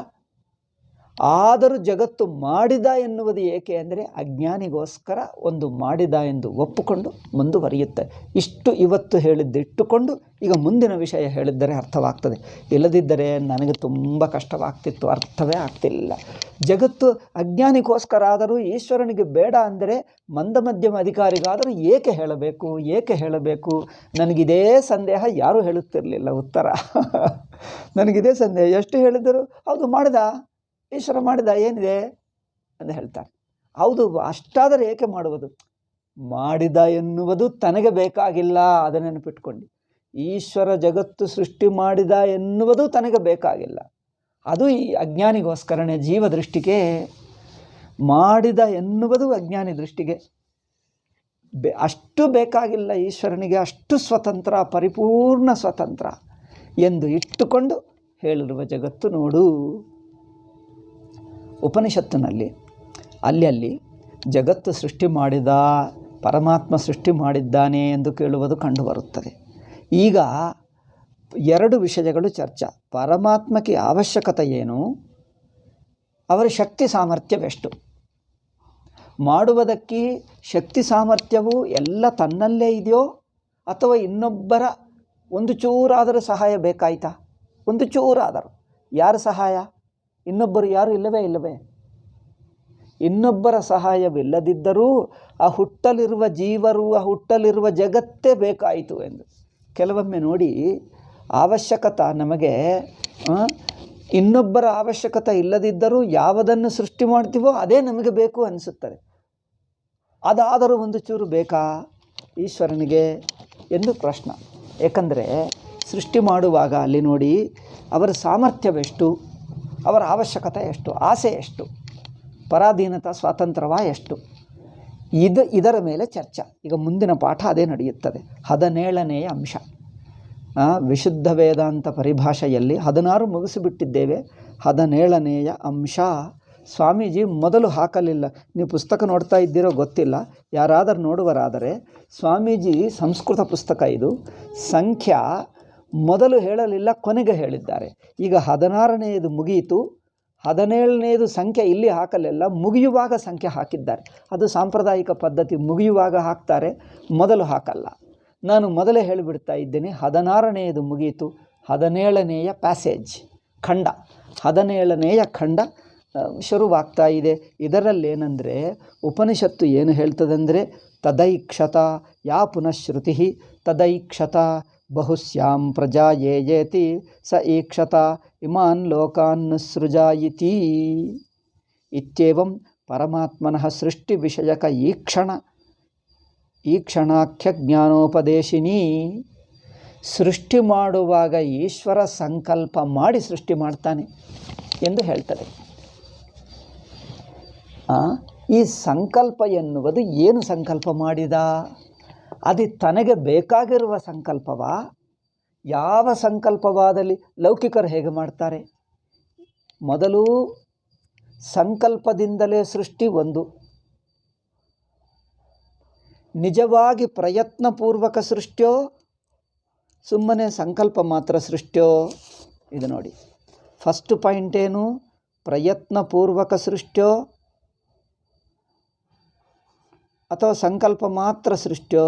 ಆದರೂ ಜಗತ್ತು ಮಾಡಿದ ಎನ್ನುವುದು ಏಕೆ ಅಂದರೆ ಅಜ್ಞಾನಿಗೋಸ್ಕರ ಒಂದು ಮಾಡಿದ ಎಂದು ಒಪ್ಪಿಕೊಂಡು ಮುಂದುವರಿಯುತ್ತೆ. ಇಷ್ಟು ಇವತ್ತು ಹೇಳಿದ್ದಿಟ್ಟುಕೊಂಡು ಈಗ ಮುಂದಿನ ವಿಷಯ ಹೇಳಿದ್ದರೆ ಅರ್ಥವಾಗ್ತದೆ. ಇಲ್ಲದಿದ್ದರೆ ನನಗೆ ತುಂಬ ಕಷ್ಟವಾಗ್ತಿತ್ತು, ಅರ್ಥವೇ ಆಗ್ತಿಲ್ಲ. ಜಗತ್ತು ಅಜ್ಞಾನಿಗೋಸ್ಕರ ಆದರೂ ಈಶ್ವರನಿಗೆ ಬೇಡ ಅಂದರೆ ಮಂದ ಮಧ್ಯಮ ಅಧಿಕಾರಿಗಾದರೂ ಏಕೆ ಹೇಳಬೇಕು? ನನಗಿದೇ ಸಂದೇಹ, ಯಾರೂ ಹೇಳುತ್ತಿರಲಿಲ್ಲ ಉತ್ತರ. ನನಗಿದೇ ಸಂದೇಹ, ಎಷ್ಟು ಹೇಳಿದರು ಹೌದು ಮಾಡಿದ, ಈಶ್ವರ ಮಾಡಿದ, ಏನಿದೆ ಅಂತ ಹೇಳ್ತಾರೆ. ಹೌದು, ಅಷ್ಟಾದರೆ ಏಕೆ ಮಾಡುವುದು? ಮಾಡಿದ ಎನ್ನುವುದು ತನಗೆ ಬೇಕಾಗಿಲ್ಲ, ಅದನ್ನು ನೆನಪಿಟ್ಕೊಂಡು. ಈಶ್ವರ ಜಗತ್ತು ಸೃಷ್ಟಿ ಮಾಡಿದ ಎನ್ನುವುದು ತನಗೆ ಬೇಕಾಗಿಲ್ಲ, ಅದು ಈ ಅಜ್ಞಾನಿಗೋಸ್ಕರನೇ, ಜೀವ ದೃಷ್ಟಿಗೆ. ಮಾಡಿದ ಎನ್ನುವುದು ಅಜ್ಞಾನಿ ದೃಷ್ಟಿಗೆ. ಅಷ್ಟು ಬೇಕಾಗಿಲ್ಲ ಈಶ್ವರನಿಗೆ, ಅಷ್ಟು ಸ್ವತಂತ್ರ, ಪರಿಪೂರ್ಣ ಸ್ವತಂತ್ರ ಎಂದು ಇಟ್ಟುಕೊಂಡು ಹೇಳಿರುವ ಜಗತ್ತು ನೋಡು. ಉಪನಿಷತ್ತಿನಲ್ಲಿ ಅಲ್ಲಿ ಜಗತ್ತು ಸೃಷ್ಟಿ ಮಾಡಿದ, ಪರಮಾತ್ಮ ಸೃಷ್ಟಿ ಮಾಡಿದ್ದಾನೆ ಎಂದು ಕೇಳುವುದು ಕಂಡುಬರುತ್ತದೆ. ಈಗ 2 ವಿಷಯಗಳು ಚರ್ಚೆ. ಪರಮಾತ್ಮಕ್ಕೆ ಅವಶ್ಯಕತೆ ಏನು, ಅವರ ಶಕ್ತಿ ಸಾಮರ್ಥ್ಯವೆಷ್ಟು. ಮಾಡುವುದಕ್ಕೆ ಶಕ್ತಿ ಸಾಮರ್ಥ್ಯವು ಎಲ್ಲ ತನ್ನಲ್ಲೇ ಇದೆಯೋ ಅಥವಾ ಇನ್ನೊಬ್ಬರ ಒಂದು ಚೂರಾದರೂ ಸಹಾಯ ಬೇಕಾಯ್ತಾ? ಒಂದು ಚೂರಾದರೂ ಯಾರ ಸಹಾಯ? ಇನ್ನೊಬ್ಬರು ಯಾರು ಇಲ್ಲವೇ? ಇನ್ನೊಬ್ಬರ ಸಹಾಯವಿಲ್ಲದಿದ್ದರೂ ಆ ಹುಟ್ಟಲಿರುವ ಜೀವರು, ಆ ಹುಟ್ಟಲಿರುವ ಜಗತ್ತೇ ಬೇಕಾಯಿತು ಎಂದು. ಕೆಲವೊಮ್ಮೆ ನೋಡಿ, ಅವಶ್ಯಕತೆ ನಮಗೆ ಇನ್ನೊಬ್ಬರ ಅವಶ್ಯಕತೆ ಇಲ್ಲದಿದ್ದರೂ ಯಾವುದನ್ನು ಸೃಷ್ಟಿ ಮಾಡ್ತೀವೋ ಅದೇ ನಮಗೆ ಬೇಕು ಅನಿಸುತ್ತದೆ. ಅದಾದರೂ ಒಂದು ಚೂರು ಬೇಕಾ ಈಶ್ವರನಿಗೆ ಎಂದು ಪ್ರಶ್ನೆ. ಏಕೆಂದರೆ ಸೃಷ್ಟಿ ಮಾಡುವಾಗ ಅಲ್ಲಿ ನೋಡಿ, ಅವರ ಸಾಮರ್ಥ್ಯವೆಷ್ಟು, ಅವರ ಅವಶ್ಯಕತೆ ಎಷ್ಟು, ಆಸೆ ಎಷ್ಟು, ಪರಾಧೀನತಾ ಸ್ವಾತಂತ್ರ್ಯವ ಎಷ್ಟು, ಇದರ ಮೇಲೆ ಚರ್ಚೆ. ಈಗ ಮುಂದಿನ ಪಾಠ ಅದೇ ನಡೆಯುತ್ತದೆ. 17ನೇ ಅಂಶ. ವಿಶುದ್ಧ ವೇದಾಂತ ಪರಿಭಾಷೆಯಲ್ಲಿ 16 ಮುಗಿಸಿಬಿಟ್ಟಿದ್ದೇವೆ. 17ನೇಯ ಅಂಶ ಸ್ವಾಮೀಜಿ ಮೊದಲು ಹಾಕಲಿಲ್ಲ. ನೀವು ಪುಸ್ತಕ ನೋಡ್ತಾ ಇದ್ದೀರೋ ಗೊತ್ತಿಲ್ಲ, ಯಾರಾದರೂ ನೋಡುವರಾದರೆ ಸ್ವಾಮೀಜಿ ಸಂಸ್ಕೃತ ಪುಸ್ತಕ ಇದು. ಸಂಖ್ಯಾ ಮೊದಲು ಹೇಳಲಿಲ್ಲ, ಕೊನೆಗೆ ಹೇಳಿದ್ದಾರೆ. ಈಗ 16ನೇದು ಮುಗಿಯಿತು, 17ನೇದು ಸಂಖ್ಯೆ ಇಲ್ಲಿ ಹಾಕಲಿಲ್ಲ, ಮುಗಿಯುವಾಗ ಸಂಖ್ಯೆ ಹಾಕಿದ್ದಾರೆ. ಅದು ಸಾಂಪ್ರದಾಯಿಕ ಪದ್ಧತಿ, ಮುಗಿಯುವಾಗ ಹಾಕ್ತಾರೆ, ಮೊದಲು ಹಾಕಲ್ಲ. ನಾನು ಮೊದಲೇ ಹೇಳಿಬಿಡ್ತಾ ಇದ್ದೇನೆ, 16ನೇದು ಮುಗಿಯಿತು, 17ನೇಯ ಪ್ಯಾಸೇಜ್ ಖಂಡ, 17ನೇಯ ಖಂಡ ಶುರುವಾಗ್ತಾ ಇದೆ. ಇದರಲ್ಲೇನೆಂದರೆ ಉಪನಿಷತ್ತು ಏನು ಹೇಳ್ತದಂದರೆ, ತದೈಕ್ಷತ ಯಾ ಪುನಃಶ್ರುತಿ ತದೈಕ್ಷತ ಬಹುಸ್ಯಾಂ ಪ್ರಜಾ ಯೇಯೇತಿ ಸ ಈಕ್ಷತ ಇಮಾನ್ ಲೋಕಾನ್ ಸೃಜಾಯಿತಿ ಇತ್ಯೇವಂ ಪರಮಾತ್ಮನಃ ಸೃಷ್ಟಿ ವಿಷಯಕ ಈಕ್ಷಣಾಖ್ಯ ಜ್ಞಾನೋಪದೇಶಿನಿ. ಸೃಷ್ಟಿ ಮಾಡುವಾಗ ಈಶ್ವರ ಸಂಕಲ್ಪ ಮಾಡಿ ಸೃಷ್ಟಿ ಮಾಡ್ತಾನೆ ಎಂದು ಹೇಳ್ತದೆ. ಈ ಸಂಕಲ್ಪ ಎನ್ನುವುದು ಏನು ಸಂಕಲ್ಪ ಮಾಡಿದ? ಅದು ತನಗೆ ಬೇಕಾಗಿರುವ ಸಂಕಲ್ಪವ? ಯಾವ ಸಂಕಲ್ಪವಾದಲ್ಲಿ ಲೌಕಿಕರು ಹೇಗೆ ಮಾಡ್ತಾರೆ? ಮೊದಲು ಸಂಕಲ್ಪದಿಂದಲೇ ಸೃಷ್ಟಿ ಒಂದು, ನಿಜವಾಗಿ ಪ್ರಯತ್ನಪೂರ್ವಕ ಸೃಷ್ಟಿಯೋ ಸುಮ್ಮನೆ ಸಂಕಲ್ಪ ಮಾತ್ರ ಸೃಷ್ಟಿಯೋ? ಇದು ನೋಡಿ, ಫಸ್ಟ್ ಪಾಯಿಂಟ್ ಏನು? ಪ್ರಯತ್ನಪೂರ್ವಕ ಸೃಷ್ಟಿಯೋ ಅಥವಾ ಸಂಕಲ್ಪ ಮಾತ್ರ ಸೃಷ್ಟಿಯೋ?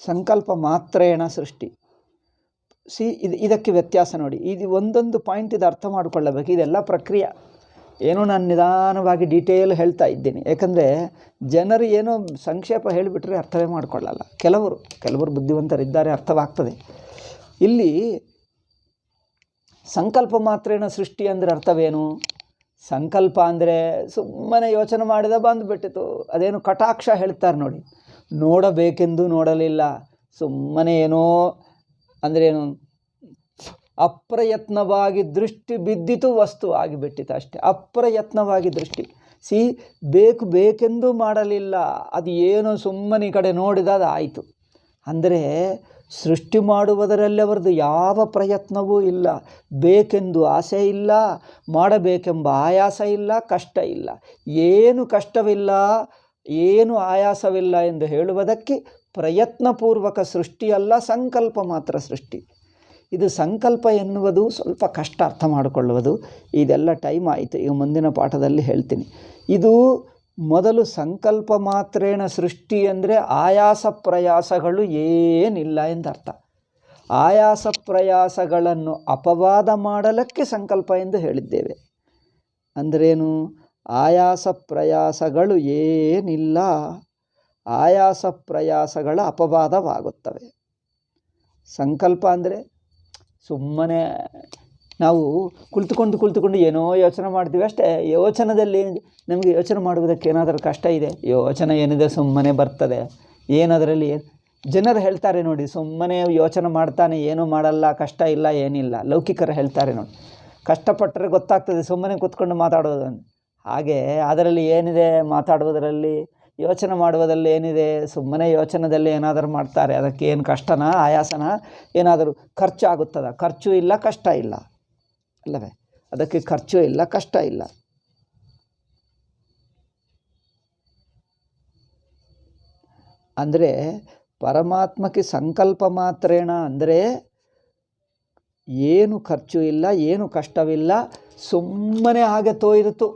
ಸಂಕಲ್ಪ ಮಾತ್ರೇಣ ಸೃಷ್ಟಿ. ಇದಕ್ಕೆ ವ್ಯತ್ಯಾಸ ನೋಡಿ. ಇದು ಒಂದೊಂದು ಪಾಯಿಂಟ್ ಇದು ಅರ್ಥ ಮಾಡಿಕೊಳ್ಳಬೇಕು. ಇದೆಲ್ಲ ಪ್ರಕ್ರಿಯೆ. ಏನೋ ನಾನು ನಿಧಾನವಾಗಿ ಡೀಟೇಲ್ ಹೇಳ್ತಾ ಇದ್ದೀನಿ, ಯಾಕಂದರೆ ಜನರು ಏನೋ ಸಂಕ್ಷೇಪ ಹೇಳಿಬಿಟ್ರೆ ಅರ್ಥವೇ ಮಾಡಿಕೊಳ್ಳಲ್ಲ. ಕೆಲವರು ಬುದ್ಧಿವಂತರಿದ್ದಾರೆ, ಅರ್ಥವಾಗ್ತದೆ. ಇಲ್ಲಿ ಸಂಕಲ್ಪ ಮಾತ್ರೇನ ಸೃಷ್ಟಿ ಅಂದರೆ ಅರ್ಥವೇನು? ಸಂಕಲ್ಪ ಅಂದರೆ ಸುಮ್ಮನೆ ಯೋಚನೆ ಮಾಡಿದ ಬಂದುಬಿಟ್ಟಿತು. ಅದೇನು ಕಟಾಕ್ಷ ಹೇಳ್ತಾರೆ ನೋಡಿ, ನೋಡಬೇಕೆಂದು ನೋಡಲಿಲ್ಲ, ಸುಮ್ಮನೆ ಏನೋ ಅಂದ್ರೇನು, ಅಪ್ರಯತ್ನವಾಗಿ ದೃಷ್ಟಿ ಬಿದ್ದಿತು, ವಸ್ತು ಆಗಿಬಿಟ್ಟಿತು ಅಷ್ಟೇ. ಅಪ್ರಯತ್ನವಾಗಿ ದೃಷ್ಟಿ. ಬೇಕೆಂದು ಮಾಡಲಿಲ್ಲ, ಅದು ಏನೋ ಸುಮ್ಮನೆ ಈ ಕಡೆ ನೋಡಿದ ಅದು ಆಯಿತು. ಅಂದರೆ ಸೃಷ್ಟಿ ಮಾಡುವುದರಲ್ಲಿ ಅವರದ್ದು ಯಾವ ಪ್ರಯತ್ನವೂ ಇಲ್ಲ, ಬೇಕೆಂದು ಆಸೆ ಇಲ್ಲ, ಮಾಡಬೇಕೆಂಬ ಆಯಾಸ ಇಲ್ಲ, ಕಷ್ಟ ಇಲ್ಲ, ಏನು ಕಷ್ಟವಿಲ್ಲ, ಏನು ಆಯಾಸವಿಲ್ಲ ಎಂದು ಹೇಳುವುದಕ್ಕೆ ಪ್ರಯತ್ನಪೂರ್ವಕ ಸೃಷ್ಟಿಯಲ್ಲ, ಸಂಕಲ್ಪ ಮಾತ್ರ ಸೃಷ್ಟಿ. ಇದು ಸಂಕಲ್ಪ ಎನ್ನುವುದು ಸ್ವಲ್ಪ ಕಷ್ಟ ಅರ್ಥ ಮಾಡಿಕೊಳ್ಳುವುದು. ಇದೆಲ್ಲ ಟೈಮ್ ಆಯಿತು, ಈಗ ಮುಂದಿನ ಪಾಠದಲ್ಲಿ ಹೇಳ್ತೀನಿ. ಇದು ಮೊದಲು ಸಂಕಲ್ಪ ಮಾತ್ರೇಣ ಸೃಷ್ಟಿ ಅಂದರೆ ಆಯಾಸ ಪ್ರಯಾಸಗಳು ಏನಿಲ್ಲ ಎಂದರ್ಥ. ಆಯಾಸ ಪ್ರಯಾಸಗಳನ್ನು ಅಪವಾದ ಮಾಡಲಿಕ್ಕೆ ಸಂಕಲ್ಪ ಎಂದು ಹೇಳಿದ್ದೇವೆ. ಅಂದ್ರೇನು? ಆಯಾಸ ಪ್ರಯಾಸಗಳು ಏನಿಲ್ಲ, ಆಯಾಸ ಪ್ರಯಾಸಗಳ ಅಪವಾದವಾಗುತ್ತವೆ. ಸಂಕಲ್ಪ ಅಂದರೆ ಸುಮ್ಮನೆ ನಾವು ಕುಳಿತುಕೊಂಡು ಏನೋ ಯೋಚನೆ ಮಾಡ್ತೀವಿ ಅಷ್ಟೇ. ಯೋಚನೆಯಲ್ಲಿ ನಮಗೆ ಯೋಚನೆ ಮಾಡುವುದಕ್ಕೆ ಏನಾದರೂ ಕಷ್ಟ ಇದೆ? ಯೋಚನೆ ಏನಿದೆ ಸುಮ್ಮನೆ ಬರ್ತದೆ. ಏನದರಲ್ಲಿ ಜನರು ಹೇಳ್ತಾರೆ ನೋಡಿ, ಸುಮ್ಮನೆ ಯೋಚನೆ ಮಾಡ್ತಾನೆ, ಏನೂ ಮಾಡಲ್ಲ, ಕಷ್ಟ ಇಲ್ಲ, ಏನಿಲ್ಲ. ಲೌಕಿಕರು ಹೇಳ್ತಾರೆ ನೋಡಿ, ಕಷ್ಟಪಟ್ಟರೆ ಗೊತ್ತಾಗ್ತದೆ ಸುಮ್ಮನೆ ಕೂತ್ಕೊಂಡು ಮಾತಾಡೋದು. ಹಾಗೆ ಅದರಲ್ಲಿ ಏನಿದೆ ಮಾತಾಡುವುದರಲ್ಲಿ, ಯೋಚನೆ ಮಾಡುವುದಲ್ಲಿ ಏನಿದೆ? ಸುಮ್ಮನೆ ಯೋಚನೆಯಲ್ಲಿ ಏನಾದರೂ ಮಾಡ್ತಾರೆ, ಅದಕ್ಕೆ ಏನು ಕಷ್ಟನಾ, ಆಯಾಸನ, ಏನಾದರೂ ಖರ್ಚು ಆಗುತ್ತದ? ಖರ್ಚು ಇಲ್ಲ, ಕಷ್ಟ ಇಲ್ಲ ಅಲ್ಲವೇ? ಅದಕ್ಕೆ ಖರ್ಚು ಇಲ್ಲ, ಕಷ್ಟ ಇಲ್ಲ. ಅಂದರೆ ಪರಮಾತ್ಮಕ್ಕೆ ಸಂಕಲ್ಪ ಮಾತ್ರೇಣ ಅಂದರೆ ಏನು ಖರ್ಚು ಇಲ್ಲ, ಏನು ಕಷ್ಟವಿಲ್ಲ, ಸುಮ್ಮನೆ ಹಾಗೆ ತೋರಿತು.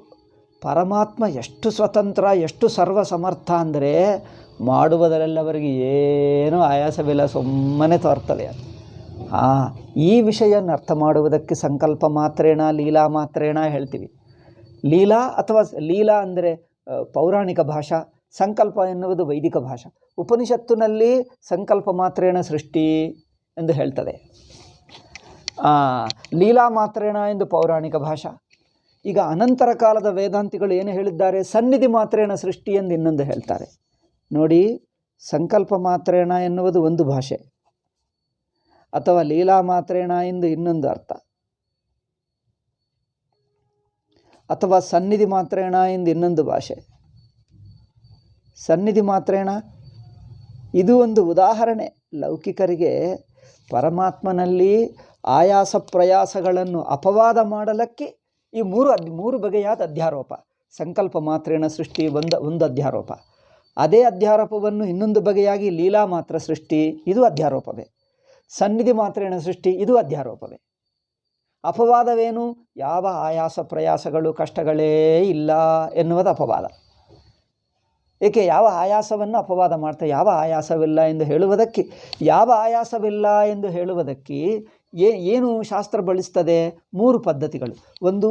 ಪರಮಾತ್ಮ ಎಷ್ಟು ಸ್ವತಂತ್ರ, ಎಷ್ಟು ಸರ್ವ ಸಮರ್ಥ ಅಂದರೆ ಮಾಡುವುದರೆಲ್ಲವರಿಗೆ ಏನೂ ಆಯಾಸವಿಲ್ಲ, ಸುಮ್ಮನೆ ತೋರ್ತದೆ. ಈ ವಿಷಯನ ಅರ್ಥ ಮಾಡುವುದಕ್ಕೆ ಸಂಕಲ್ಪ ಮಾತ್ರೇಣ, ಲೀಲಾ ಮಾತ್ರೇಣ ಹೇಳ್ತೀವಿ. ಲೀಲಾ ಅಥವಾ ಲೀಲಾ ಅಂದರೆ ಪೌರಾಣಿಕ ಭಾಷಾ, ಸಂಕಲ್ಪ ಎನ್ನುವುದು ವೈದಿಕ ಭಾಷಾ. ಉಪನಿಷತ್ತಿನಲ್ಲಿ ಸಂಕಲ್ಪ ಮಾತ್ರೇಣ ಸೃಷ್ಟಿ ಎಂದು ಹೇಳ್ತದೆ, ಲೀಲಾ ಮಾತ್ರೇಣ ಎಂದು ಪೌರಾಣಿಕ ಭಾಷಾ. ಈಗ ಅನಂತರ ಕಾಲದ ವೇದಾಂತಿಗಳು ಏನು ಹೇಳಿದ್ದಾರೆ? ಸನ್ನಿಧಿ ಮಾತ್ರೇಣ ಸೃಷ್ಟಿ ಎಂದು ಇನ್ನೊಂದು ಹೇಳ್ತಾರೆ ನೋಡಿ. ಸಂಕಲ್ಪ ಮಾತ್ರೇಣ ಎನ್ನುವುದು ಒಂದು ಭಾಷೆ, ಅಥವಾ ಲೀಲಾ ಮಾತ್ರೇಣ ಎಂದು ಇನ್ನೊಂದು ಅರ್ಥ, ಅಥವಾ ಸನ್ನಿಧಿ ಮಾತ್ರೇಣ ಎಂದು ಇನ್ನೊಂದು ಭಾಷೆ. ಸನ್ನಿಧಿ ಮಾತ್ರೇಣ ಇದು ಒಂದು ಉದಾಹರಣೆ. ಲೌಕಿಕರಿಗೆ ಪರಮಾತ್ಮನಲ್ಲಿ ಆಯಾಸ ಪ್ರಯಾಸಗಳನ್ನು ಅಪವಾದ ಮಾಡಲಿಕ್ಕೆ ಈ ಮೂರು ಬಗೆಯಾದ ಅಧ್ಯಾರೋಪ. ಸಂಕಲ್ಪ ಮಾತ್ರೇಣ ಸೃಷ್ಟಿ ಒಂದು ಅಧ್ಯಾರೋಪ. ಅದೇ ಅಧ್ಯಾರೋಪವನ್ನು ಇನ್ನೊಂದು ಬಗೆಯಾಗಿ ಲೀಲಾ ಮಾತ್ರ ಸೃಷ್ಟಿ, ಇದು ಅಧ್ಯಾರೋಪವೇ. ಸನ್ನಿಧಿ ಮಾತ್ರೇಣ ಸೃಷ್ಟಿ, ಇದು ಅಧ್ಯಾರೋಪವೇ. ಅಪವಾದವೇನು? ಯಾವ ಆಯಾಸ ಪ್ರಯಾಸಗಳು ಕಷ್ಟಗಳೇ ಇಲ್ಲ ಎನ್ನುವುದು ಅಪವಾದ. ಏಕೆ? ಯಾವ ಆಯಾಸವನ್ನು ಅಪವಾದ ಮಾಡ್ತಾರೆ? ಯಾವ ಆಯಾಸವಿಲ್ಲ ಎಂದು ಹೇಳುವುದಕ್ಕೆ, ಯಾವ ಆಯಾಸವಿಲ್ಲ ಎಂದು ಹೇಳುವುದಕ್ಕೆ ಏನು ಶಾಸ್ತ್ರ ಬಳಸ್ತದೆ? 3 ಪದ್ಧತಿಗಳು. ಒಂದು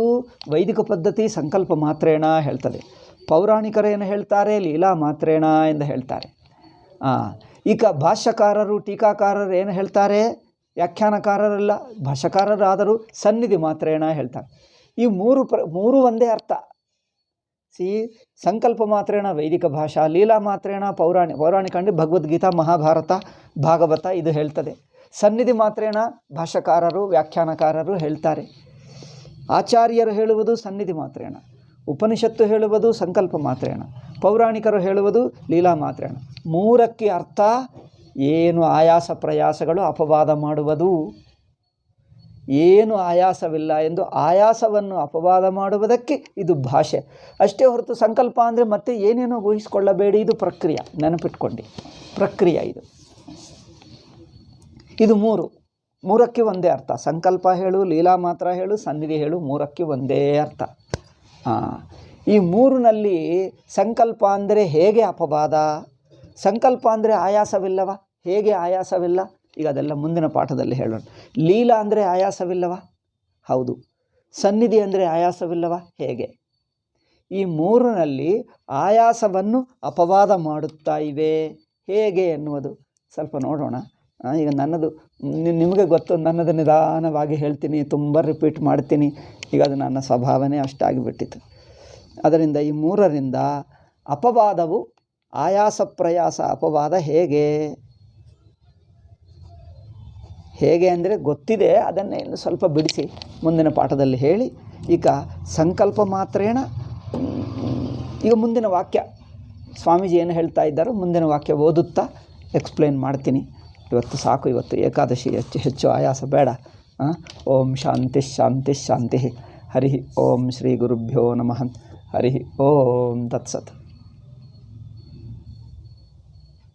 ವೈದಿಕ ಪದ್ಧತಿ ಸಂಕಲ್ಪ ಮಾತ್ರೇಣ ಹೇಳ್ತದೆ. ಪೌರಾಣಿಕರು ಏನು ಹೇಳ್ತಾರೆ? ಲೀಲಾ ಮಾತ್ರೇಣ ಎಂದು ಹೇಳ್ತಾರೆ. ಈಗ ಭಾಷ್ಯಕಾರರು, ಟೀಕಾಕಾರರು ಏನು ಹೇಳ್ತಾರೆ? ವ್ಯಾಖ್ಯಾನಕಾರರೆಲ್ಲ ಭಾಷ್ಯಕಾರರಾದರೂ ಸನ್ನಿಧಿ ಮಾತ್ರೇಣ ಹೇಳ್ತಾರೆ. ಈ ಮೂರು ಒಂದೇ ಅರ್ಥ. ಸಂಕಲ್ಪ ಮಾತ್ರೇಣ ವೈದಿಕ ಭಾಷಾ, ಲೀಲಾ ಮಾತ್ರೇಣ ಪೌರಾಣಿಕ ಅಂದರೆ ಭಗವದ್ಗೀತಾ, ಮಹಾಭಾರತ, ಭಾಗವತ ಇದು ಹೇಳ್ತದೆ. ಸನ್ನಿಧಿ ಮಾತ್ರೇಣ ಭಾಷ್ಯಕಾರರು, ವ್ಯಾಖ್ಯಾನಕಾರರು ಹೇಳ್ತಾರೆ. ಆಚಾರ್ಯರು ಹೇಳುವುದು ಸನ್ನಿಧಿ ಮಾತ್ರೇಣ, ಉಪನಿಷತ್ತು ಹೇಳುವುದು ಸಂಕಲ್ಪ ಮಾತ್ರೇಣ, ಪೌರಾಣಿಕರು ಹೇಳುವುದು ಲೀಲಾ ಮಾತ್ರೇಣ. ಮೂರಕ್ಕೆ ಅರ್ಥ ಏನು ಆಯಾಸ ಪ್ರಯಾಸಗಳು ಅಪವಾದ ಮಾಡುವುದು, ಏನು ಆಯಾಸವಿಲ್ಲ ಎಂದು ಆಯಾಸವನ್ನು ಅಪವಾದ ಮಾಡುವುದಕ್ಕೆ ಇದು ಭಾಷೆ ಅಷ್ಟೇ ಹೊರತು ಸಂಕಲ್ಪ ಅಂದರೆ ಮತ್ತೆ ಏನೇನೋ ಊಹಿಸಿಕೊಳ್ಳಬೇಡಿ. ಇದು ಪ್ರಕ್ರಿಯೆ, ನೆನಪಿಟ್ಕೊಂಡು ಪ್ರಕ್ರಿಯೆ ಇದು ಮೂರಕ್ಕೆ ಒಂದೇ ಅರ್ಥ. ಸಂಕಲ್ಪ ಹೇಳು, ಲೀಲಾ ಮಾತ್ರ ಹೇಳು, ಸನ್ನಿಧಿ ಹೇಳು, ಮೂರಕ್ಕೆ ಒಂದೇ ಅರ್ಥ. ಈ ಮೂರಿನಲ್ಲಿ ಸಂಕಲ್ಪ ಅಂದರೆ ಹೇಗೆ ಅಪವಾದ, ಸಂಕಲ್ಪ ಅಂದರೆ ಆಯಾಸವಿಲ್ಲವ, ಹೇಗೆ ಆಯಾಸವಿಲ್ಲ, ಈಗ ಅದೆಲ್ಲ ಮುಂದಿನ ಪಾಠದಲ್ಲಿ ಹೇಳೋಣ. ಲೀಲಾ ಅಂದರೆ ಆಯಾಸವಿಲ್ಲವ? ಹೌದು. ಸನ್ನಿಧಿ ಅಂದರೆ ಆಯಾಸವಿಲ್ಲವ? ಹೇಗೆ? ಈ ಮೂರಿನಲ್ಲಿ ಆಯಾಸವನ್ನು ಅಪವಾದ ಮಾಡುತ್ತಾ ಇವೆ, ಹೇಗೆ ಎನ್ನುವುದು ಸ್ವಲ್ಪ ನೋಡೋಣ. ಈಗ ನನ್ನದು ನಿಮಗೆ ಗೊತ್ತು, ನನ್ನದು ನಿಧಾನವಾಗಿ ಹೇಳ್ತೀನಿ, ತುಂಬ ರಿಪೀಟ್ ಮಾಡ್ತೀನಿ. ಈಗ ಅದು ನನ್ನ ಸ್ವಭಾವನೆ ಅಷ್ಟಾಗಿಬಿಟ್ಟಿತ್ತು. ಅದರಿಂದ ಈ ಮೂರರಿಂದ ಅಪವಾದವು, ಆಯಾಸ ಪ್ರಯಾಸ ಅಪವಾದ ಹೇಗೆ ಅಂದರೆ ಗೊತ್ತಿದೆ, ಅದನ್ನೇ ಇನ್ನು ಸ್ವಲ್ಪ ಬಿಡಿಸಿ ಮುಂದಿನ ಪಾಠದಲ್ಲಿ ಹೇಳಿ. ಈಗ ಸಂಕಲ್ಪ ಮಾತ್ರೇಣ, ಈಗ ಮುಂದಿನ ವಾಕ್ಯ ಸ್ವಾಮೀಜಿ ಏನು ಹೇಳ್ತಾ ಇದ್ದಾರೋ ಮುಂದಿನ ವಾಕ್ಯ ಓದುತ್ತಾ ಎಕ್ಸ್ಪ್ಲೇನ್ ಮಾಡ್ತೀನಿ. ಇವತ್ತು ಸಾಕು, ಇವತ್ತು ಏಕಾದಶಿ, ಹೆಚ್ಚು ಆಯಾಸ ಬೇಡ. ಓಂ ಶಾಂತಿ ಶಾಂತಿ ಶಾಂತಿ. ಹರಿ ಓಂ ಶ್ರೀ ಗುರುಭ್ಯೋ ನಮಃ. ಹರಿ ಓಂ ತತ್ಸತ್.